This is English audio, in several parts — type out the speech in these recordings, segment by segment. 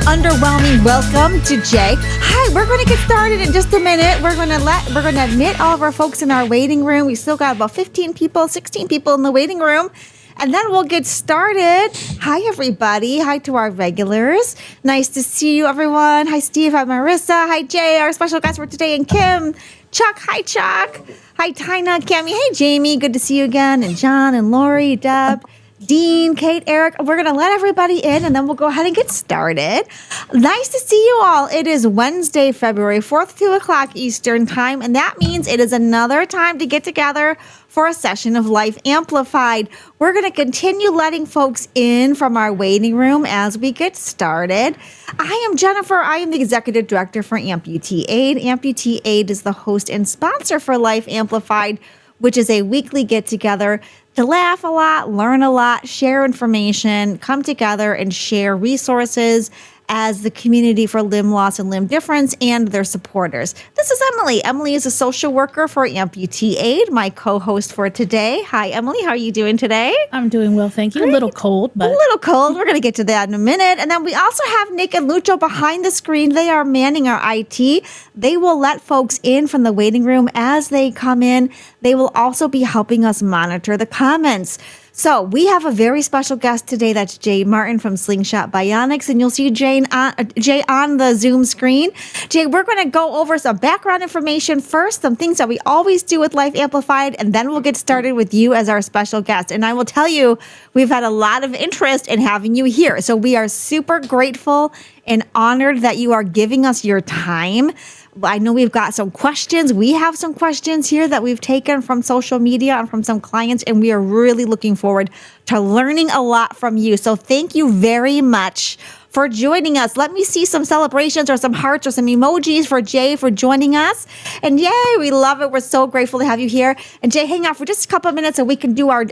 underwhelming welcome to Jay. Hi, we're going to get started in just a minute. We're going to admit all of our folks in our waiting room. We still got about 15 people, 16 people in the waiting room. And then we'll get started. Hi, everybody. Hi to our regulars. Nice to see you, everyone. Hi, Steve. Hi, Marissa. Hi, Jay, our special guest for today, and Kim. Chuck. Hi, Chuck. Hi, Tina, Cami. Hey, Jamie. Good to see you again. And John and Lori, Deb, Dean, Kate, Eric. We're going to let everybody in, and then we'll go ahead and get started. Nice to see you all. It is Wednesday, February 4th, 2 o'clock Eastern Time, and that means it is another time to get together for a session of Life Amplified. We're going to continue letting folks in from our waiting room as we get started. I am Jennifer. I am the Executive Director for Amputee Aid. Amputee Aid is the host and sponsor for Life Amplified, which is a weekly get-together to laugh a lot, learn a lot, share information, come together and share resources as the community for limb loss and limb difference and their supporters. This is Emily. Emily is a social worker for Amputee Aid, my co-host for today. Hi, Emily. How are you doing today? I'm doing well, thank you. Great. A little cold, but... A little cold. We're going to get to that in a minute. And then we also have Nick and Lucho behind the screen. They are manning our IT. They will let folks in from the waiting room as they come in. They will also be helping us monitor the comments. So we have a very special guest today. That's Jay Martin from Slingshot Bionics. And you'll see Jay on the Zoom screen. Jay, we're going to go over some background information first, some things that we always do with Life Amplified, and then we'll get started with you as our special guest. And I will tell you, we've had a lot of interest in having you here. So we are super grateful and honored that you are giving us your time. I know we've got some questions. We have some questions here that we've taken from social media and from some clients, and we are really looking forward to learning a lot from you. So thank you very much for joining us. Let me see some celebrations or some hearts or some emojis for Jay for joining us. And yay, we love it. We're so grateful to have you here. And Jay, hang out for just a couple of minutes and we can do our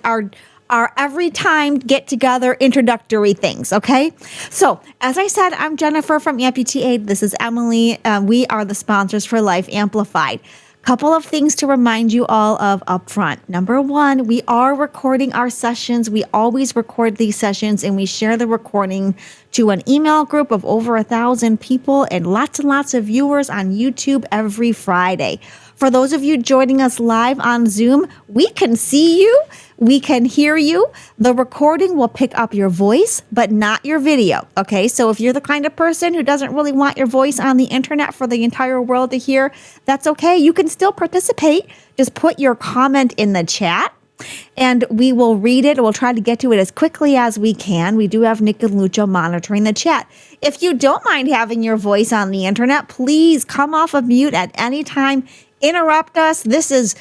every time get together introductory things. Okay. So as I said, I'm Jennifer from Amputee Aid. This is Emily. We are the sponsors for Life Amplified. Couple of things to remind you all of up front. Number one, we are recording our sessions. We always record these sessions and we share the recording to an email group of over 1,000 people and lots of viewers on YouTube every Friday. For those of you joining us live on Zoom, we can see you. We can hear you. The recording will pick up your voice, but not your video. Okay, so if you're the kind of person who doesn't really want your voice on the internet for the entire world to hear, that's okay. You can still participate. Just put your comment in the chat and we will read it. We'll try to get to it as quickly as we can. We do have Nick and Lucho monitoring the chat. If you don't mind having your voice on the internet, please come off of mute at any time. Interrupt us. This is,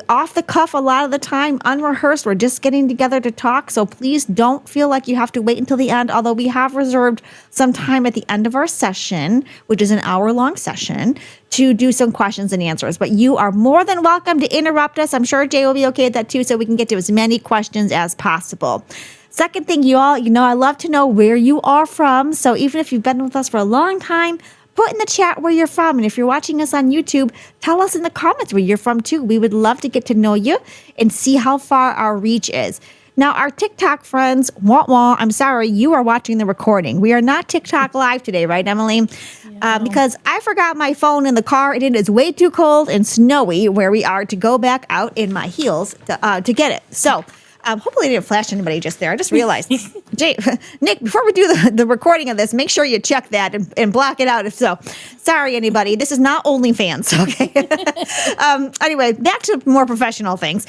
off the cuff a lot of the time, unrehearsed. We're just getting together to talk. So please don't feel like you have to wait until the end, although we have reserved some time at the end of our session, which is an hour-long session, to do some questions and answers. But you are more than welcome to interrupt us. I'm sure Jay will be okay with that too, so we can get to as many questions as possible. Second thing, you all, I love to know where you are from. So even if you've been with us for a long time, put in the chat where you're from. And if you're watching us on YouTube, tell us in the comments where you're from too. We would love to get to know you and see how far our reach is. Now, our TikTok friends, I'm sorry, you are watching the recording. We are not TikTok live today, right, Emily? Yeah. Because I forgot my phone in the car and it is way too cold and snowy where we are to go back out in my heels to get it. So hopefully I didn't flash anybody just there. I just realized. Jay, Nick, before we do the recording of this, make sure you check that and block it out if so. Sorry, anybody. This is not OnlyFans, okay? Anyway, back to more professional things.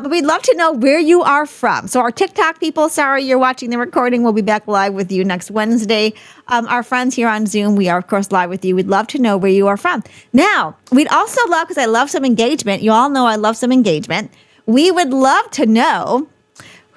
We'd love to know where you are from. So our TikTok people, sorry you're watching the recording. We'll be back live with you next Wednesday. Our friends here on Zoom, we are, of course, live with you. We'd love to know where you are from. Now, we'd also love, because I love some engagement. You all know I love some engagement. We would love to know,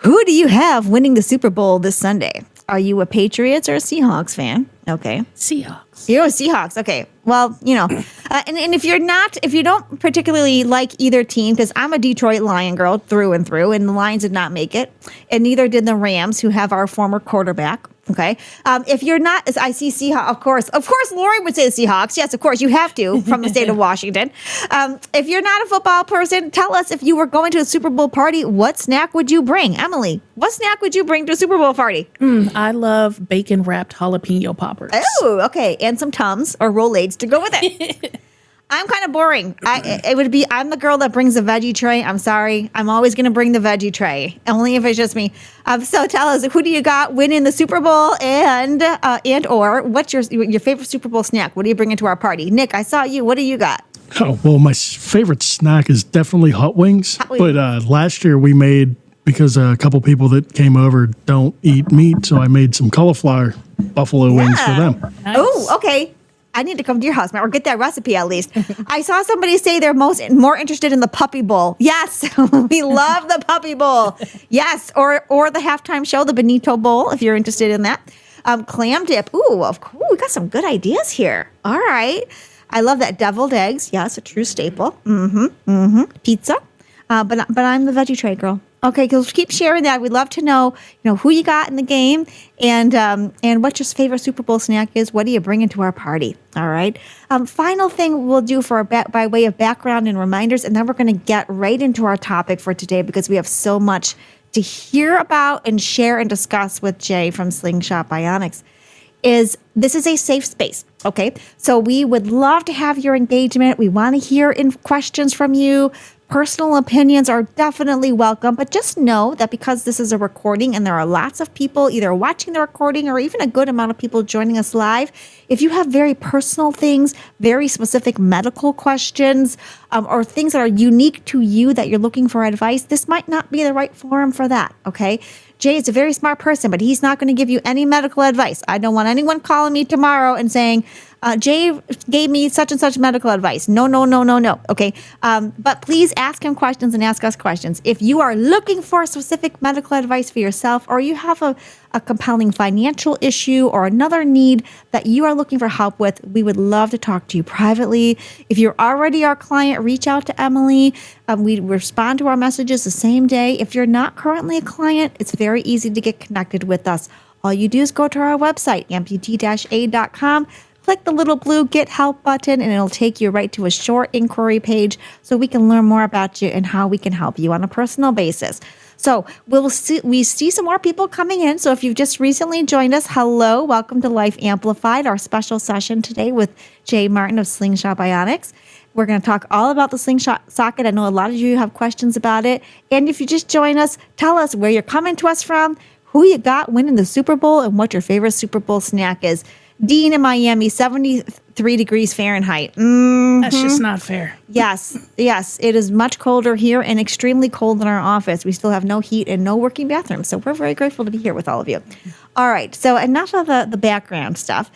who do you have winning the Super Bowl this Sunday? Are you a Patriots or a Seahawks fan? Okay. Seahawks. You're a Seahawks. Okay. Well, and if you don't particularly like either team, because I'm a Detroit Lion girl through and through, and the Lions did not make it, and neither did the Rams, who have our former quarterback Okay. If you're not, as I see Seahawks, of course, Lori would say the Seahawks. Yes, of course, you have to from the state of Washington. If you're not a football person, tell us if you were going to a Super Bowl party, what snack would you bring? Emily, what snack would you bring to a Super Bowl party? I love bacon wrapped jalapeno poppers. Oh, okay. And some Tums or Rolaids to go with it. I'm kind of boring. I'm the girl that brings the veggie tray. I'm sorry. I'm always going to bring the veggie tray, only if it's just me. So tell us, who do you got winning the Super Bowl and or what's your favorite Super Bowl snack? What do you bring into our party? Nick, I saw you. What do you got? Oh, well, my favorite snack is definitely hot wings. But last year we made, because a couple people that came over don't eat meat, so I made some cauliflower buffalo wings for them. Nice. Oh, okay. I need to come to your house, man, or get that recipe at least. I saw somebody say they're more interested in the puppy bowl. Yes, we love the puppy bowl. Yes, or the halftime show, the Benito Bowl, if you're interested in that. Clam dip. Ooh, of course, we got some good ideas here. All right, I love that. Deviled eggs. Yes, a true staple. Pizza. But I'm the veggie tray girl. Okay, keep sharing that. We'd love to know, who you got in the game and what your favorite Super Bowl snack is. What do you bring into our party? All right. Final thing we'll do for by way of background and reminders, and then we're going to get right into our topic for today because we have so much to hear about and share and discuss with Jay from Slingshot Bionics. This is a safe space, okay? So we would love to have your engagement. We want to hear questions from you. Personal opinions are definitely welcome, but just know that because this is a recording and there are lots of people either watching the recording or even a good amount of people joining us live, if you have very personal things, very specific medical questions, or things that are unique to you that you're looking for advice, this might not be the right forum for that, okay? Jay is a very smart person, but he's not going to give you any medical advice. I don't want anyone calling me tomorrow and saying, Jay gave me such and such medical advice. No. Okay. But please ask him questions and ask us questions. If you are looking for specific medical advice for yourself, or you have a compelling financial issue or another need that you are looking for help with, we would love to talk to you privately. If you're already our client, reach out to Emily. We respond to our messages the same day. If you're not currently a client, it's very easy to get connected with us. All you do is go to our website, amputee-aid.com. Click the little blue Get Help button, and it'll take you right to a short inquiry page so we can learn more about you and how we can help you on a personal basis. So we see some more people coming in. So if you've just recently joined us, hello, welcome to Life Amplified, our special session today with Jay Martin of Slingshot Bionics. We're going to talk all about the Slingshot Socket. I know a lot of you have questions about it. And if you just join us, tell us where you're coming to us from, who you got winning the Super Bowl, and what your favorite Super Bowl snack is. Dean in Miami, 73 degrees Fahrenheit. That's just not fair. Yes, it is much colder here and extremely cold in our office. We still have no heat and no working bathrooms, so we're very grateful to be here with all of you. All right, so enough of the background stuff.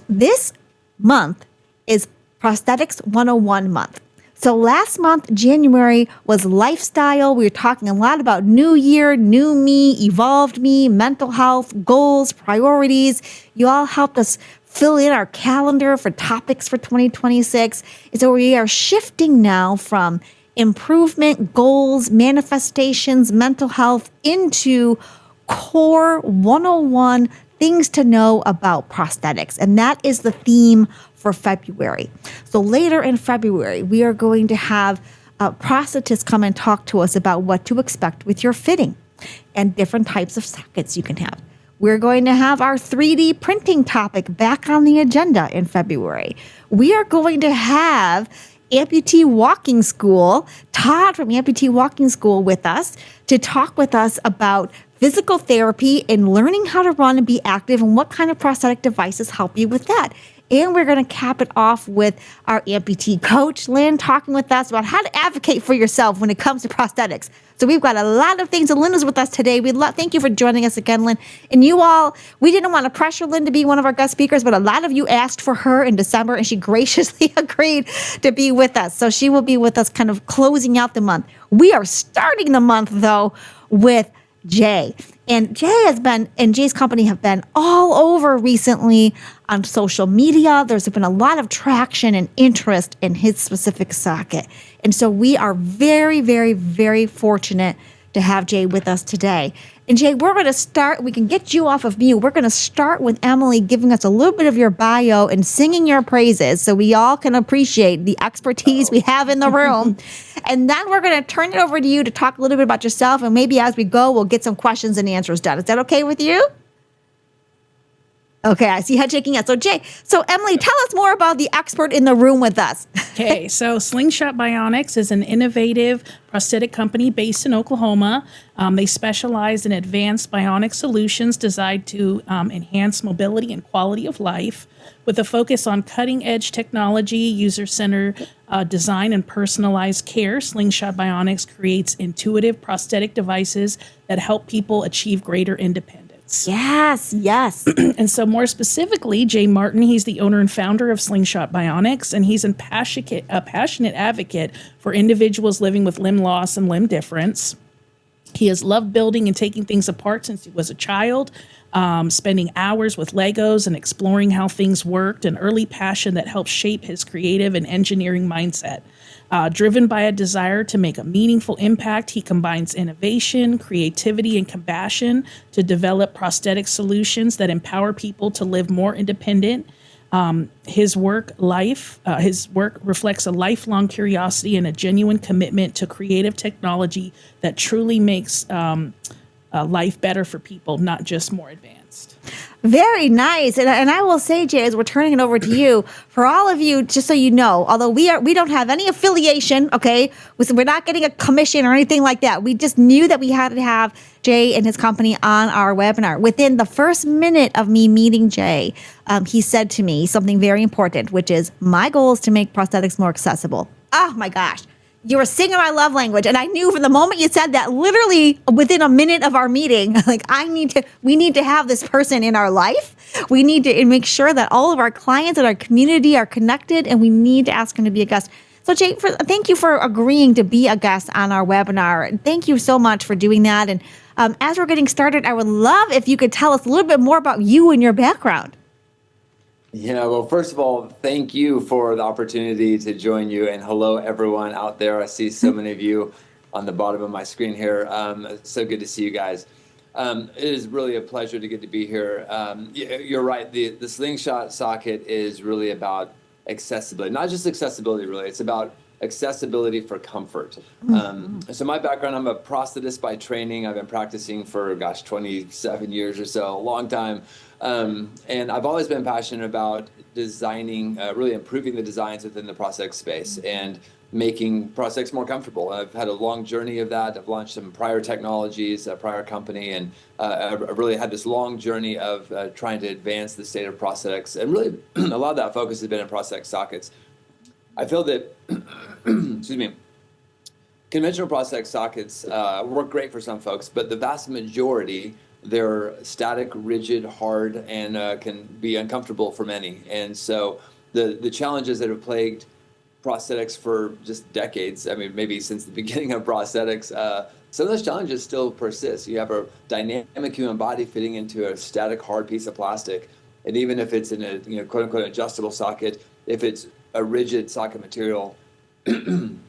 This month is Prosthetics 101 month. So last month, January, was lifestyle. We were talking a lot about new year, new me, evolved me, mental health, goals, priorities. You all helped us fill in our calendar for topics for 2026. And so we are shifting now from improvement, goals, manifestations, mental health into core 101 things to know about prosthetics. And that is the theme for February. So later in February, we are going to have prosthetists come and talk to us about what to expect with your fitting and different types of sockets you can have. We're going to have our 3D printing topic back on the agenda in February. We are going to have Amputee Walking School, Todd from Amputee Walking School with us to talk with us about physical therapy and learning how to run and be active and what kind of prosthetic devices help you with that. And we're going to cap it off with our amputee coach, Lynn, talking with us about how to advocate for yourself when it comes to prosthetics. So we've got a lot of things. And Lynn is with us today. Thank you for joining us again, Lynn. And you all, we didn't want to pressure Lynn to be one of our guest speakers, but a lot of you asked for her in December, and she graciously agreed to be with us. So she will be with us kind of closing out the month. We are starting the month, though, with Jay. And Jay's company have been all over recently on social media. There's been a lot of traction and interest in his specific socket. And so we are very, very, very fortunate to have Jay with us today. And Jay, we're going to start, we can get you off of mute. We're going to start with Emily giving us a little bit of your bio and singing your praises so we all can appreciate the expertise we have in the room. And then we're going to turn it over to you to talk a little bit about yourself. And maybe as we go, we'll get some questions and answers done. Is that okay with you? Okay, I see head shaking. Yes. So Emily, tell us more about the expert in the room with us. Okay, so Slingshot Bionics is an innovative prosthetic company based in Oklahoma. They specialize in advanced bionic solutions designed to enhance mobility and quality of life. With a focus on cutting-edge technology, user-centered design, and personalized care, Slingshot Bionics creates intuitive prosthetic devices that help people achieve greater independence. Yes. And so more specifically, Jay Martin, he's the owner and founder of Slingshot Bionics, and he's a passionate advocate for individuals living with limb loss and limb difference. He has loved building and taking things apart since he was a child, spending hours with Legos and exploring how things worked, an early passion that helped shape his creative and engineering mindset. Driven by a desire to make a meaningful impact, he combines innovation, creativity, and compassion to develop prosthetic solutions that empower people to live more independent. His work reflects a lifelong curiosity and a genuine commitment to creative technology that truly makes life better for people, not just more advanced. Very nice. And I will say, Jay, as we're turning it over to you, for all of you, just so you know, although we don't have any affiliation, okay, we're not getting a commission or anything like that. We just knew that we had to have Jay and his company on our webinar. Within the first minute of me meeting Jay, he said to me something very important, which is, my goal is to make prosthetics more accessible. Oh my gosh. You were singing my love language. And I knew from the moment you said that, literally within a minute of our meeting, like we need to have this person in our life. We need to make sure that all of our clients and our community are connected, and we need to ask him to be a guest. So Jay, thank you for agreeing to be a guest on our webinar. Thank you so much for doing that. And as we're getting started, I would love if you could tell us a little bit more about you and your background. Yeah, well, first of all, thank you for the opportunity to join you. And hello, everyone out there. I see so many of you on the bottom of my screen here. So good to see you guys. It is really a pleasure to get to be here. You're right. The Slingshot Socket is really about accessibility, not just accessibility, really. It's about accessibility for comfort. So my background, I'm a prosthetist by training. I've been practicing for, 27 years or so, a long time. And I've always been passionate about designing, really improving the designs within the prosthetic space and making prosthetics more comfortable. I've had a long journey of that. I've launched some prior technologies, a prior company, and I've really had this long journey of trying to advance the state of prosthetics. And really, a lot of that focus has been in prosthetic sockets. I feel that, excuse me, conventional prosthetic sockets work great for some folks, but the vast majority, they're static, rigid, hard, and can be uncomfortable for many. And so the challenges that have plagued prosthetics for just decades, I mean, maybe since the beginning of prosthetics, some of those challenges still persist. You have a dynamic human body fitting into a static, hard piece of plastic. And even if it's in a quote unquote adjustable socket, if it's a rigid socket material, then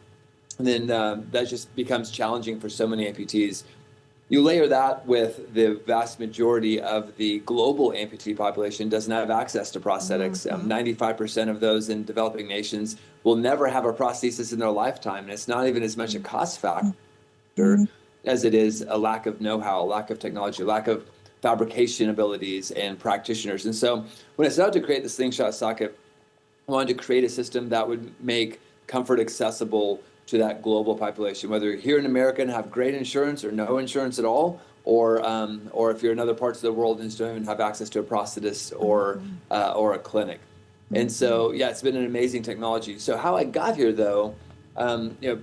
that just becomes challenging for so many amputees. You layer that with the vast majority of the global amputee population doesn't have access to prosthetics. 95% of those in developing nations will never have a prosthesis in their lifetime. And it's not even as much a cost factor as it is a lack of know-how, a lack of technology, a lack of fabrication abilities and practitioners. And so when I set out to create the Slingshot Socket, I wanted to create a system that would make comfort accessible to that global population, whether you're here in America and have great insurance or no insurance at all, or if you're in other parts of the world and don't even have access to a prosthetist or a clinic. And so, yeah, it's been an amazing technology. So how I got here, though,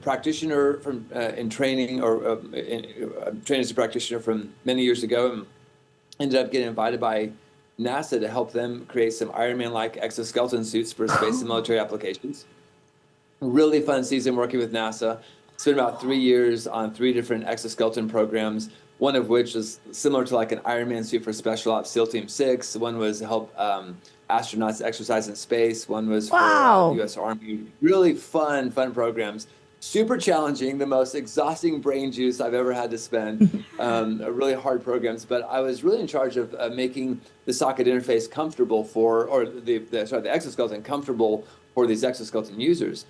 practitioner from in training, or trained as a practitioner from many years ago, and ended up getting invited by NASA to help them create some Ironman-like exoskeleton suits for space and military applications. Really fun season working with NASA. Spent about 3 years on 3 different exoskeleton programs, one of which is similar to like an Ironman suit for Special Ops SEAL Team 6. One was to help astronauts exercise in space. One was for the U.S. Army. Really fun programs. super challenging, the most exhausting brain juice I've ever had to spend, really hard programs. But I was really in charge of making the socket interface comfortable or the exoskeleton comfortable for these exoskeleton users,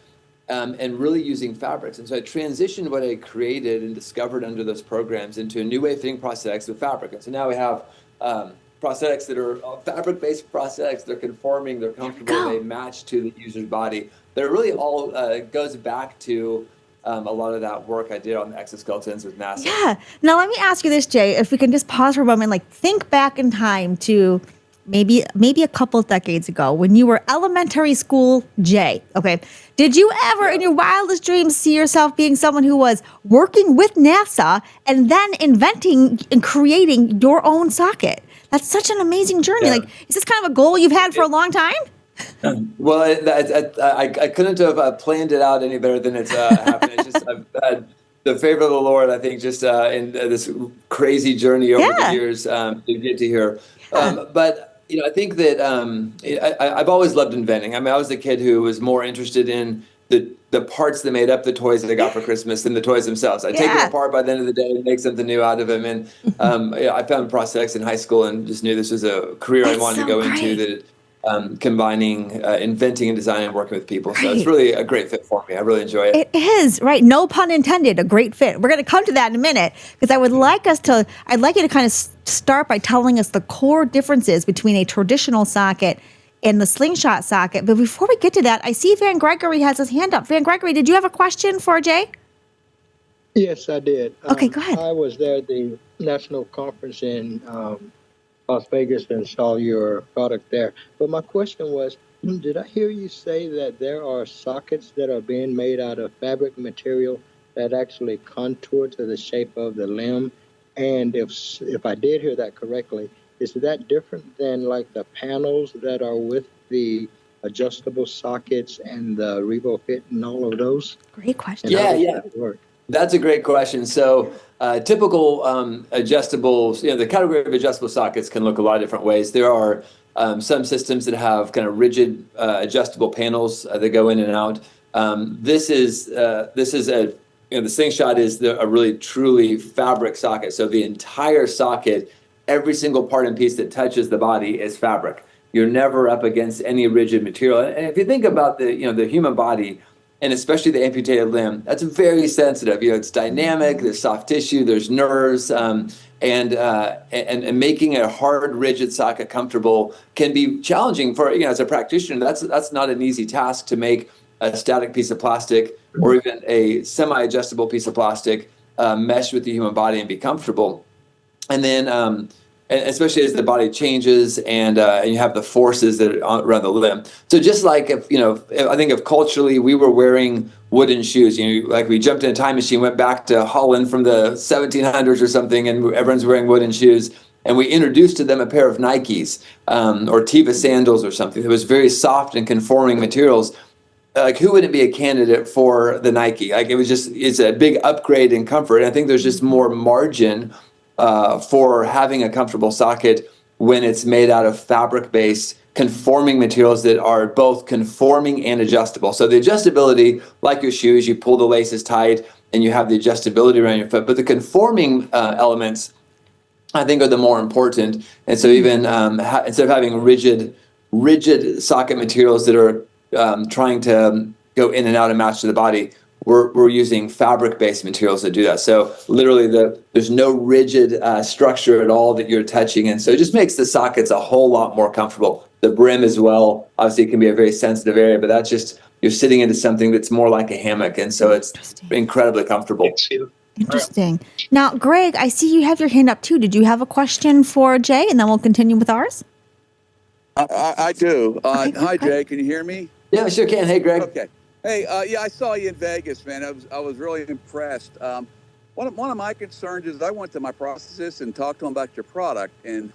and really using fabrics. And so I transitioned what I created and discovered under those programs into a new way of fitting prosthetics with fabric. And so now we have prosthetics that are fabric-based prosthetics. They're conforming, they're comfortable, they match to the user's body. That really all goes back to a lot of that work I did on the exoskeletons with NASA. Yeah. Now let me ask you this, Jay, if we can just pause for a moment, like think back in time to maybe a couple of decades ago when you were elementary school Jay. Okay. Did you ever in your wildest dreams see yourself being someone who was working with NASA and then inventing and creating your own socket? That's such an amazing journey. Like, is this kind of a goal you've had for a long time? Well, I couldn't have planned it out any better than it's happened. It's just I've had the favor of the Lord, I think, just in this crazy journey over the years to get to here. But I think that I've always loved inventing. I mean, I was the kid who was more interested in the parts that made up the toys that I got for Christmas than the toys themselves. I take them apart by the end of the day and make something new out of them. And I found prosthetics in high school and just knew this was a career I wanted to go into. That combining inventing and designing and working with people. So it's really a great fit for me. I really enjoy it. It is, right? No pun intended, a great fit. We're going to come to that in a minute because I'd like you to kind of start by telling us the core differences between a traditional socket and the Slingshot socket. But before we get to that, I see Van Gregory has his hand up. Van Gregory, did you have a question for Jay? Yes, I did. Okay, go ahead. I was there at the national conference in Las Vegas and saw your product there. But my question was, did I hear you say that there are sockets that are being made out of fabric material that actually contour to the shape of the limb? And if I did hear that correctly, is that different than like the panels that are with the adjustable sockets and the RevoFit and all of those? Great question. Yeah. That's a great question. So typical adjustables, the category of adjustable sockets can look a lot of different ways. There are some systems that have kind of rigid adjustable panels that go in and out. This is the Slingshot is a really truly fabric socket. So the entire socket, every single part and piece that touches the body is fabric. You're never up against any rigid material. And if you think about the human body, and especially the amputated limb, that's very sensitive. It's dynamic. There's soft tissue. There's nerves, and making a hard, rigid socket comfortable can be challenging for as a practitioner. That's not an easy task to make a static piece of plastic or even a semi-adjustable piece of plastic mesh with the human body and be comfortable. And then, especially as the body changes and you have the forces that are around the limb. So just like I think if culturally we were wearing wooden shoes, like we jumped in a time machine, went back to Holland from the 1700s or something, and everyone's wearing wooden shoes, and we introduced to them a pair of Nikes or Teva sandals or something that was very soft and conforming materials. Like who wouldn't be a candidate for the Nike? Like it's a big upgrade in comfort. And I think there's just more margin for having a comfortable socket when it's made out of fabric-based conforming materials that are both conforming and adjustable. So the adjustability, like your shoes, you pull the laces tight and you have the adjustability around your foot. But the conforming elements, I think, are the more important. And so even instead of having rigid socket materials that are trying to go in and out and match to the body, we're using fabric-based materials to do that. So literally there's no rigid structure at all that you're touching. And so it just makes the sockets a whole lot more comfortable. The brim as well, obviously it can be a very sensitive area, but that's just, you're sitting into something that's more like a hammock. And so it's incredibly comfortable. Interesting. Now, Greg, I see you have your hand up too. Did you have a question for Jay? And then we'll continue with ours. I do. Hi, Jay. Can you hear me? Yeah, sure can. Hey, Greg. Okay. Hey, I saw you in Vegas, man. I was really impressed. One of my concerns is I went to my prosthetist and talked to him about your product. And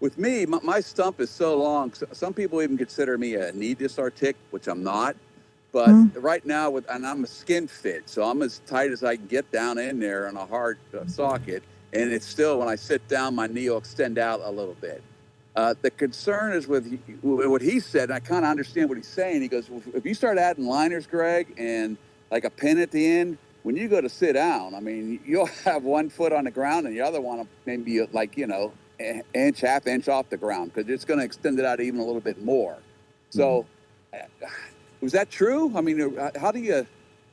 with me, my stump is so long. Some people even consider me a knee dysartic, which I'm not. But right now, and I'm a skin fit, so I'm as tight as I can get down in there on a hard socket. And it's still, when I sit down, my knee will extend out a little bit. The concern is with what he said, and I kind of understand what he's saying. He goes, well, if you start adding liners, Greg, and like a pin at the end. When you go to sit down, I mean, you'll have one foot on the ground and the other one maybe like, inch, half inch off the ground, because it's going to extend it out even a little bit more. So was that true? I mean, how do you,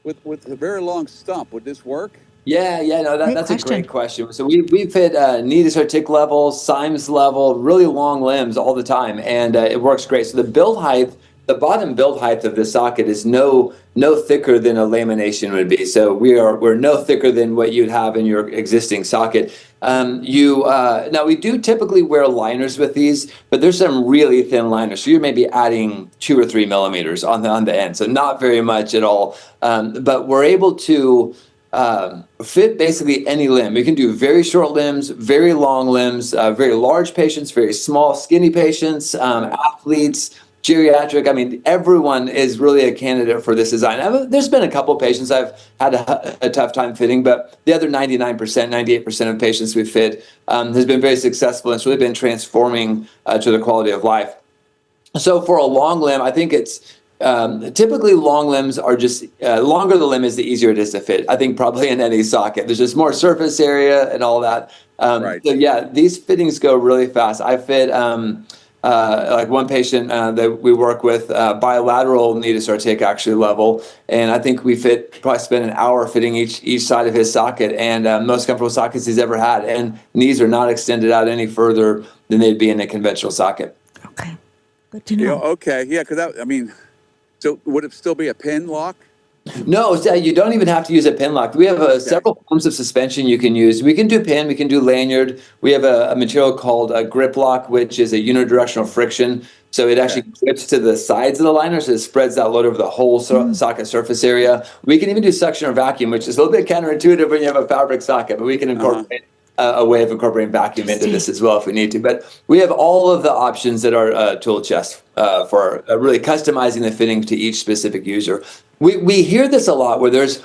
with a very long stump, would this work? Yeah, no, that's a question. great question. So we've hit knee to sartic level, Symes level, really long limbs all the time, and it works great. So the build height, the bottom build height of the socket is no thicker than a lamination would be. So we're no thicker than what you'd have in your existing socket. Now we do typically wear liners with these, but there's some really thin liners. So you're maybe adding 2 or 3 millimeters on the end, so not very much at all. But we're able to fit basically any limb. We can do very short limbs, very long limbs, very large patients, very small, skinny patients, athletes, geriatric. I mean, everyone is really a candidate for this design. There's been a couple of patients I've had a tough time fitting, but the other 99%, 98% of patients we fit has been very successful. And it's really been transforming to the quality of life. So for a long limb, I think it's typically long limbs are just longer the limb is, the easier it is to fit. I think probably in any socket, there's just more surface area and all that. Right. So yeah, these fittings go really fast. I fit like one patient that we work with, bilateral knee to sartic actually level, and I think we probably spent an hour fitting each side of his socket, and most comfortable sockets he's ever had, and knees are not extended out any further than they'd be in a conventional socket. Okay, good to know. Yeah, okay, yeah, because so would it still be a pin lock? No, you don't even have to use a pin lock. We have several forms of suspension you can use. We can do pin, we can do lanyard. We have a material called a grip lock, which is a unidirectional friction. So it actually grips to the sides of the liner, so it spreads that load over the whole socket surface area. We can even do suction or vacuum, which is a little bit counterintuitive when you have a fabric socket, but we can incorporate a way of incorporating vacuum into this as well if we need to. But we have all of the options at our tool chest for really customizing the fitting to each specific user. We hear this a lot where there's,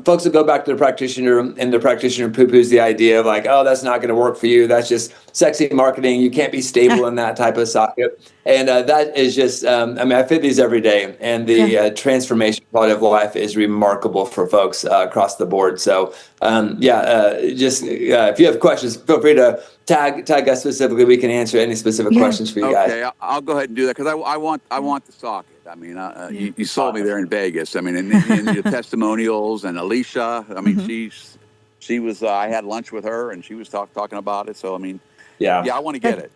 folks that go back to the practitioner and the practitioner poo-poos the idea of like, oh, that's not going to work for you. That's just sexy marketing. You can't be stable in that type of socket. And that is just, I fit these every day, and the transformation quality of life is remarkable for folks across the board. So if you have questions, feel free to tag us specifically. We can answer any specific questions for you guys. Okay, I'll go ahead and do that because I want the socket. I mean, you saw me there in Vegas. I mean, in your testimonials, and Alicia. I mean, she was. I had lunch with her, and she was talking about it. So I mean, yeah, I want to get it.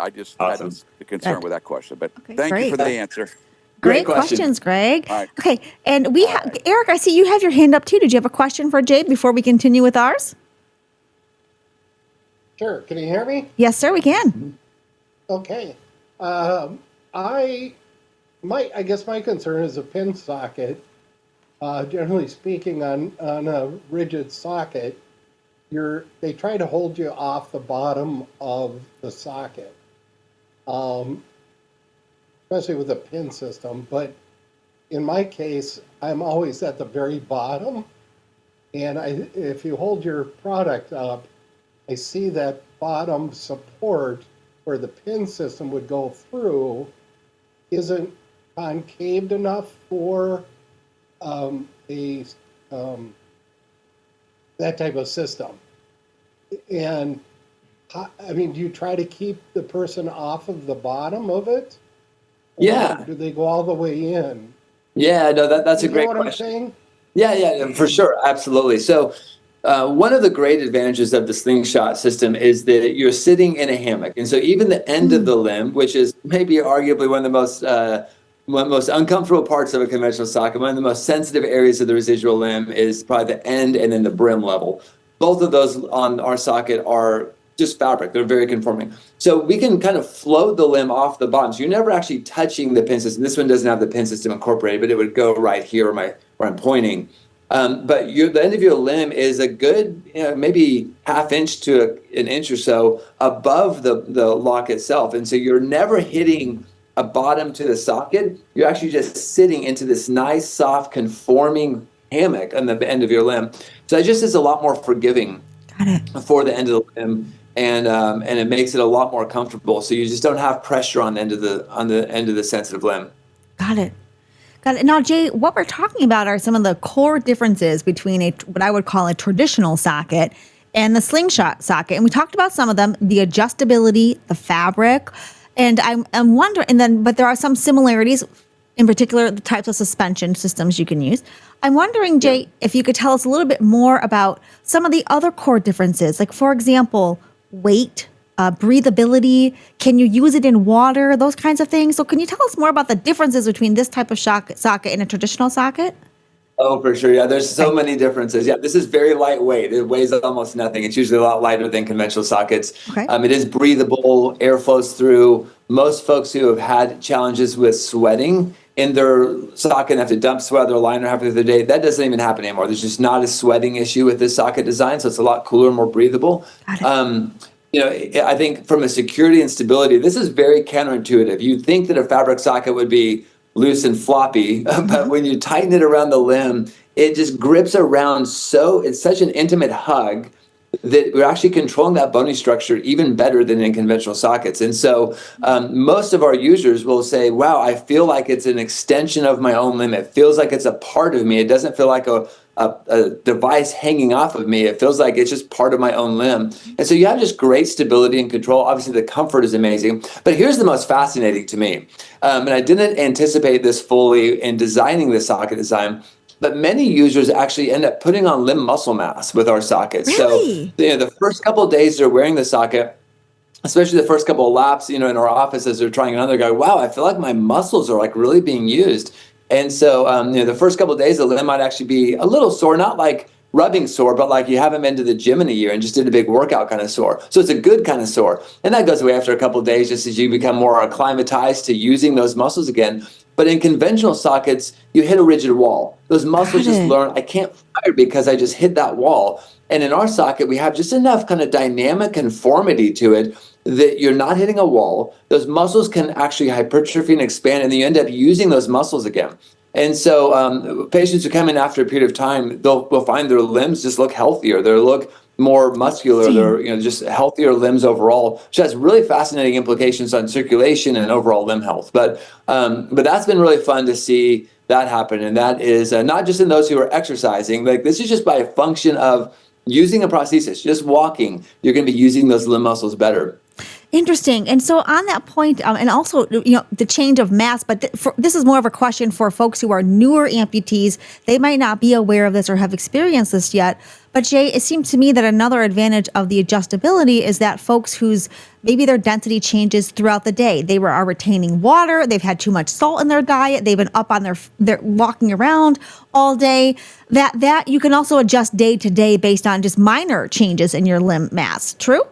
I just had a concern with that question, but thank you for the answer. Great questions, Greg. All right. Okay, and we have Eric. I see you have your hand up too. Did you have a question for Jay before we continue with ours? Sure. Can you hear me? Yes, sir. We can. Okay. I guess my concern is a pin socket. Generally speaking, on a rigid socket, they try to hold you off the bottom of the socket, especially with a pin system. But in my case, I'm always at the very bottom, and if you hold your product up, I see that bottom support where the pin system would go through isn't concaved enough for that type of system. And I mean, do you try to keep the person off of the bottom of it? Or do they go all the way in? Yeah, no, that's a great question. I'm saying? Yeah, for sure, absolutely. So one of the great advantages of the Slingshot system is that you're sitting in a hammock, and so even the end of the limb, which is maybe arguably one of the most uncomfortable parts of a conventional socket, one of the most sensitive areas of the residual limb is probably the end and then the brim level. Both of those on our socket are just fabric. They're very conforming. So we can kind of float the limb off the bottom. So you're never actually touching the pin system. This one doesn't have the pin system incorporated, but it would go right here where I'm pointing. But the end of your limb is a good, maybe half inch to an inch or so above the lock itself. And so you're never hitting a bottom to the socket. You're actually just sitting into this nice, soft, conforming hammock on the end of your limb. So it just is a lot more forgiving for the end of the limb. And it makes it a lot more comfortable. So you just don't have pressure on the end of the sensitive limb. Got it. Got it. Now, Jay, what we're talking about are some of the core differences between what I would call a traditional socket and the Slingshot socket. And we talked about some of them, the adjustability, the fabric. And I'm wondering, but there are some similarities, in particular, the types of suspension systems you can use. I'm wondering, Jay, if you could tell us a little bit more about some of the other core differences, like, for example, weight, breathability, can you use it in water, those kinds of things. So can you tell us more about the differences between this type of socket and a traditional socket? Oh, for sure. Yeah, there's so many differences. Yeah, this is very lightweight. It weighs almost nothing. It's usually a lot lighter than conventional sockets. Okay. It is breathable. Air flows through. Most folks who have had challenges with sweating in their socket and have to dump sweat their liner half of the day, that doesn't even happen anymore. There's just not a sweating issue with this socket design, so it's a lot cooler, more breathable. I think from a security and stability, this is very counterintuitive. You'd think that a fabric socket would be loose and floppy, but when you tighten it around the limb, it just grips around it's such an intimate hug that we're actually controlling that bony structure even better than in conventional sockets. And so most of our users will say, wow, I feel like it's an extension of my own limb. It feels like it's a part of me. It doesn't feel like a device hanging off of me. It feels like it's just part of my own limb. And so you have just great stability and control. Obviously, the comfort is amazing. But here's the most fascinating to me. And I didn't anticipate this fully in designing the socket design, but many users actually end up putting on limb muscle mass with our sockets. Really? So the first couple of days they're wearing the socket, especially the first couple of laps, in our office as they're trying another guy, wow, I feel like my muscles are like really being used. And so, the first couple of days, the limb might actually be a little sore, not like rubbing sore, but like you haven't been to the gym in a year and just did a big workout kind of sore. So it's a good kind of sore. And that goes away after a couple of days, just as you become more acclimatized to using those muscles again. But in conventional sockets, you hit a rigid wall. Those muscles just learn, I can't fire because I just hit that wall. And in our socket, we have just enough kind of dynamic conformity to it that you're not hitting a wall. Those muscles can actually hypertrophy and expand, and then you end up using those muscles again. And so patients who come in after a period of time, they'll find their limbs just look healthier. They look more muscular. They're just healthier limbs overall, which has really fascinating implications on circulation and overall limb health. But that's been really fun to see that happen. And that is not just in those who are exercising. Like, this is just by a function of using a prosthesis, just walking, you're going to be using those limb muscles better. Interesting. And so on that point, and also, the change of mass, but this is more of a question for folks who are newer amputees. They might not be aware of this or have experienced this yet. But Jay, it seems to me that another advantage of the adjustability is that folks whose maybe their density changes throughout the day, they are retaining water, they've had too much salt in their diet, they've been up on their walking around all day, that you can also adjust day to day based on just minor changes in your limb mass. True?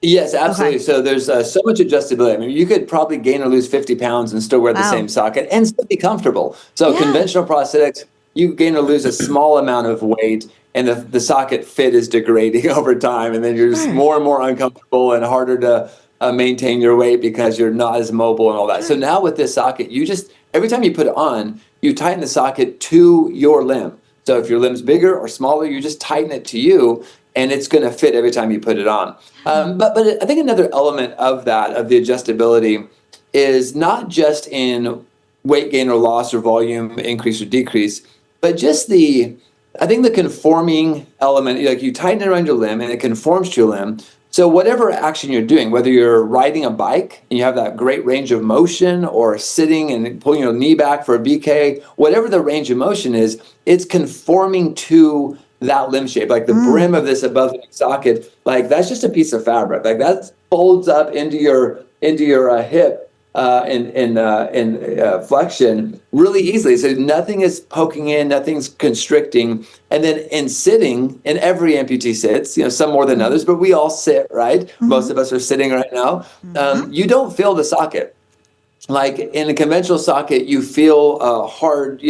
Yes, absolutely. Okay. So there's so much adjustability. I mean, you could probably gain or lose 50 pounds and still wear the same socket and still be comfortable. So conventional prosthetics, you gain or lose a small amount of weight, and the socket fit is degrading over time. And then you're just more and more uncomfortable and harder to maintain your weight because you're not as mobile and all that. So now with this socket, you just, every time you put it on, you tighten the socket to your limb. So if your limb's bigger or smaller, you just tighten it to you, and it's going to fit every time you put it on. But I think another element of that, of the adjustability, is not just in weight gain or loss or volume increase or decrease, but just the conforming element. Like, you tighten it around your limb and it conforms to your limb. So whatever action you're doing, whether you're riding a bike and you have that great range of motion, or sitting and pulling your knee back for a BK, whatever the range of motion is, it's conforming to that limb shape. Like the brim of this above the socket, like that's just a piece of fabric. Like that folds up into your hip in flexion really easily. So nothing is poking in, nothing's constricting. And then in sitting, and every amputee sits, some more than others, but we all sit, right? Most of us are sitting right now. You don't feel the socket. Like in a conventional socket, you feel hard,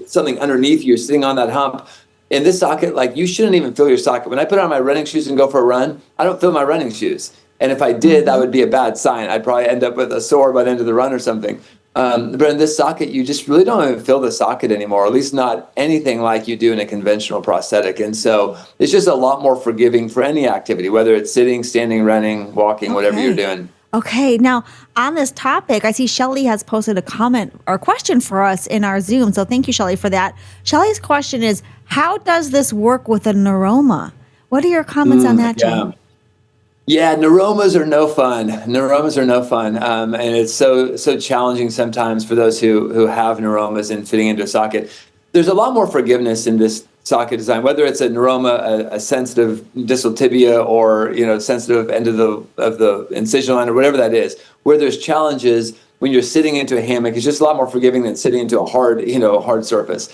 something underneath you, sitting on that hump. In this socket, like, you shouldn't even feel your socket. When I put on my running shoes and go for a run, I don't feel my running shoes. And if I did, that would be a bad sign. I'd probably end up with a sore by the end of the run or something. But in this socket, you just really don't even feel the socket anymore, or at least not anything like you do in a conventional prosthetic. And so it's just a lot more forgiving for any activity, whether it's sitting, standing, running, walking, whatever you're doing. Okay, now on this topic, I see Shelly has posted a comment or question for us in our Zoom. So thank you, Shelly, for that. Shelly's question is, how does this work with a neuroma? What are your comments on that, Jay? Yeah, neuromas are no fun. Neuromas are no fun, and it's so challenging sometimes for those who have neuromas and fitting into a socket. There's a lot more forgiveness in this socket design, whether it's a neuroma, a sensitive distal tibia, or sensitive end of the incision line, or whatever that is. Where there's challenges when you're sitting into a hammock, it's just a lot more forgiving than sitting into a hard surface.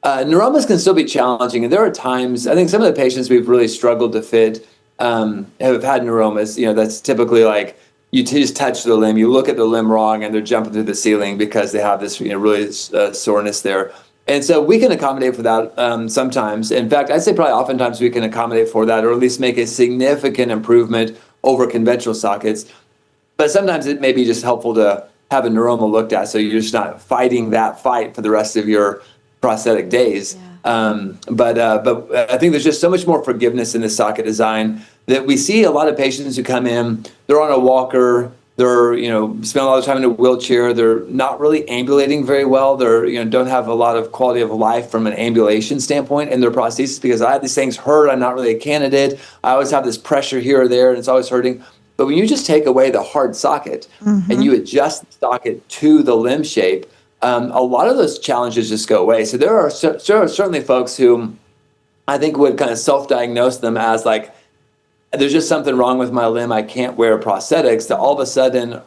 Neuromas can still be challenging, and there are times, I think some of the patients we've really struggled to fit have had neuromas. That's typically like you just touch the limb, you look at the limb wrong, and they're jumping through the ceiling because they have this really soreness there. And so we can accommodate for that sometimes. In fact, I'd say probably oftentimes we can accommodate for that, or at least make a significant improvement over conventional sockets. But sometimes it may be just helpful to have a neuroma looked at, so you're just not fighting that fight for the rest of your prosthetic days. But I think there's just so much more forgiveness in the socket design that we see a lot of patients who come in, they're on a walker, they're, spend a lot of time in a wheelchair, they're not really ambulating very well, they're, don't have a lot of quality of life from an ambulation standpoint in their prosthesis because I have these things hurt, I'm not really a candidate, I always have this pressure here or there and it's always hurting. But when you just take away the hard socket and you adjust the socket to the limb shape, a lot of those challenges just go away. So there are certainly folks who I think would kind of self-diagnose them as like, there's just something wrong with my limb, I can't wear prosthetics, that all of a sudden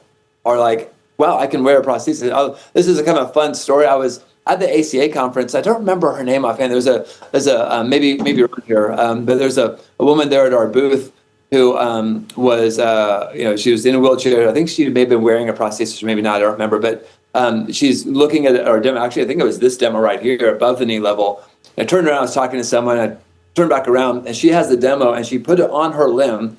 are like, wow, I can wear a prosthesis. Oh, this is a kind of fun story. I was at the ACA conference. I don't remember her name offhand. There's a maybe around here, but there's a woman there at our booth who was, she was in a wheelchair. I think she may have been wearing a prosthesis, or maybe not, I don't remember, but she's looking at our demo. Actually, I think it was this demo right here above the knee level. I turned around, I was talking to someone, I turned back around, and she has the demo, and she put it on her limb,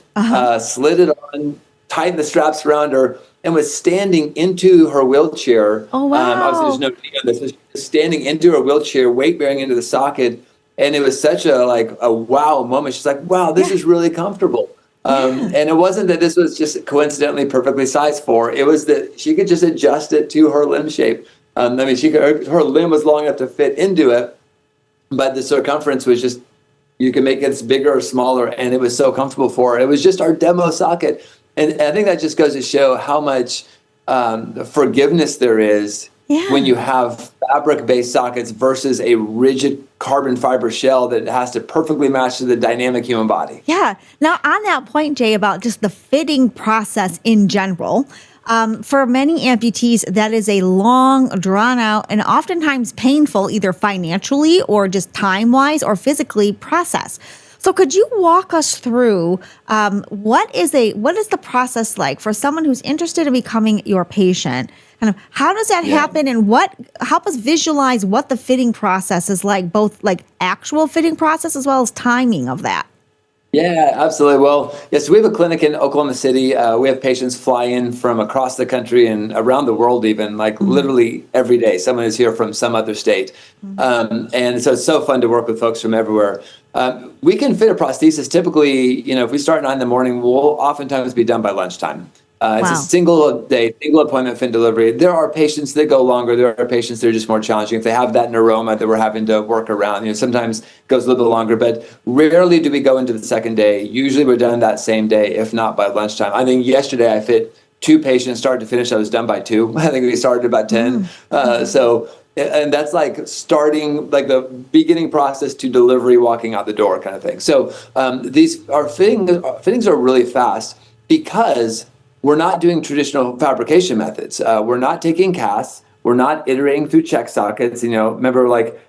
slid it on, tightened the straps around her, and was standing into her wheelchair. Oh, wow. Obviously, there's no video on this. She was standing into her wheelchair, weight bearing into the socket, and it was such a wow moment. She's like, wow, this is really comfortable. And it wasn't that this was just coincidentally perfectly sized for. It was that she could just adjust it to her limb shape. Her limb was long enough to fit into it, but the circumference was just, you can make it bigger or smaller, and it was so comfortable for her. It was just our demo socket. And I think that just goes to show how much forgiveness there is when you have fabric-based sockets versus a rigid carbon fiber shell that has to perfectly match to the dynamic human body. Yeah. Now, on that point, Jay, about just the fitting process in general, for many amputees, that is a long, drawn-out, and oftentimes painful, either financially or just time-wise or physically, process. So could you walk us through what is the process like for someone who's interested in becoming your patient? Kind of how does that happen, and help us visualize what the fitting process is like, both like actual fitting process as well as timing of that? Yeah, absolutely. Well, yes, we have a clinic in Oklahoma City. We have patients fly in from across the country and around the world, even literally every day. Someone is here from some other state. And so it's so fun to work with folks from everywhere. We can fit a prosthesis. Typically, if we start at 9 in the morning, we'll oftentimes be done by lunchtime. It's a single day, single appointment fit delivery. There are patients that go longer. There are patients that are just more challenging. If they have that neuroma that we're having to work around, sometimes it goes a little bit longer, but rarely do we go into the second day. Usually we're done that same day, if not by lunchtime. I think yesterday I fit 2 patients, start to finish. I was done by 2. I think we started about 10. And that's like starting like the beginning process to delivery, walking out the door kind of thing. So these are fittings are really fast because we're not doing traditional fabrication methods. We're not taking casts. We're not iterating through check sockets. Remember,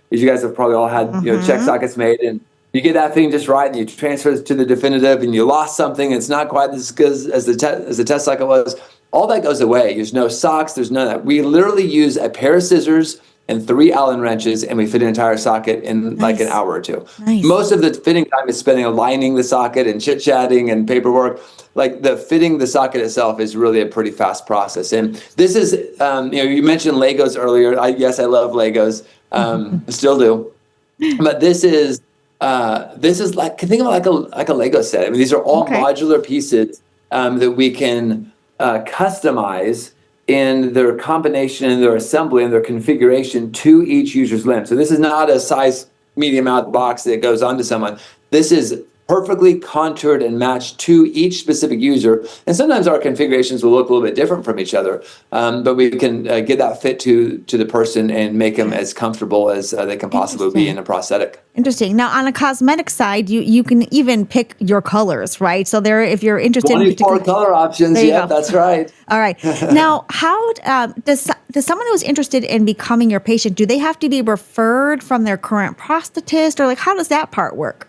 you guys have probably all had check sockets made, and you get that thing just right, and you transfer it to the definitive, and you lost something. It's not quite as good as the test socket was. All that goes away. There's no socks. There's none of that. We literally use a pair of scissors and 3 Allen wrenches, and we fit an entire socket in like an hour or 2. Most of the fitting time is spending aligning the socket and chit-chatting and paperwork. Like the fitting the socket itself is really a pretty fast process. And this is, you mentioned Legos earlier. Yes, I love Legos, still do. But this is like, think of it like a Lego set. I mean, these are all modular pieces that we can customize in their combination, in their assembly, and their configuration to each user's limb. So this is not a size medium out box that goes onto someone. This is perfectly contoured and matched to each specific user. And sometimes our configurations will look a little bit different from each other, but we can get that fit to the person and make them as comfortable as they can possibly be in a prosthetic. Interesting. Now, on a cosmetic side, you can even pick your colors, right? So there, if you're interested in 24 color options, yeah, that's right. All right. Now, how does someone who's interested in becoming your patient, do they have to be referred from their current prosthetist, or like how does that part work?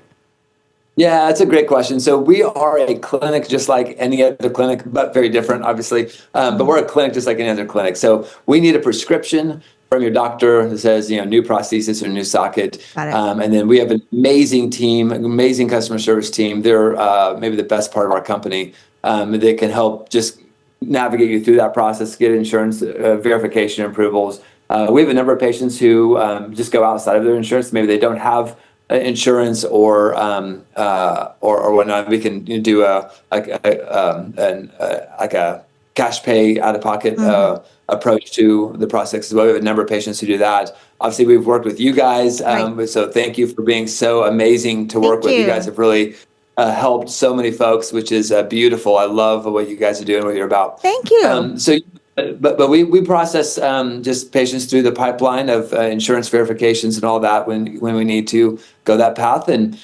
Yeah, that's a great question. So we are a clinic just like any other clinic, but very different, obviously. But we're a clinic just like any other clinic. So we need a prescription from your doctor that says, new prosthesis or new socket. And then we have an amazing team, amazing customer service team. They're maybe the best part of our company. They can help just navigate you through that process, get insurance verification approvals. We have a number of patients who just go outside of their insurance. Maybe they don't have insurance or whatnot. We can do a cash pay out of pocket approach to the prosthetics as well. We have a number of patients who do that. Obviously, we've worked with you guys, so thank you for being so amazing to work with. You guys have really helped so many folks, which is beautiful. I love what you guys are doing, what you're about. Thank you. But we process just patients through the pipeline of insurance verifications and all that when we need to go that path. And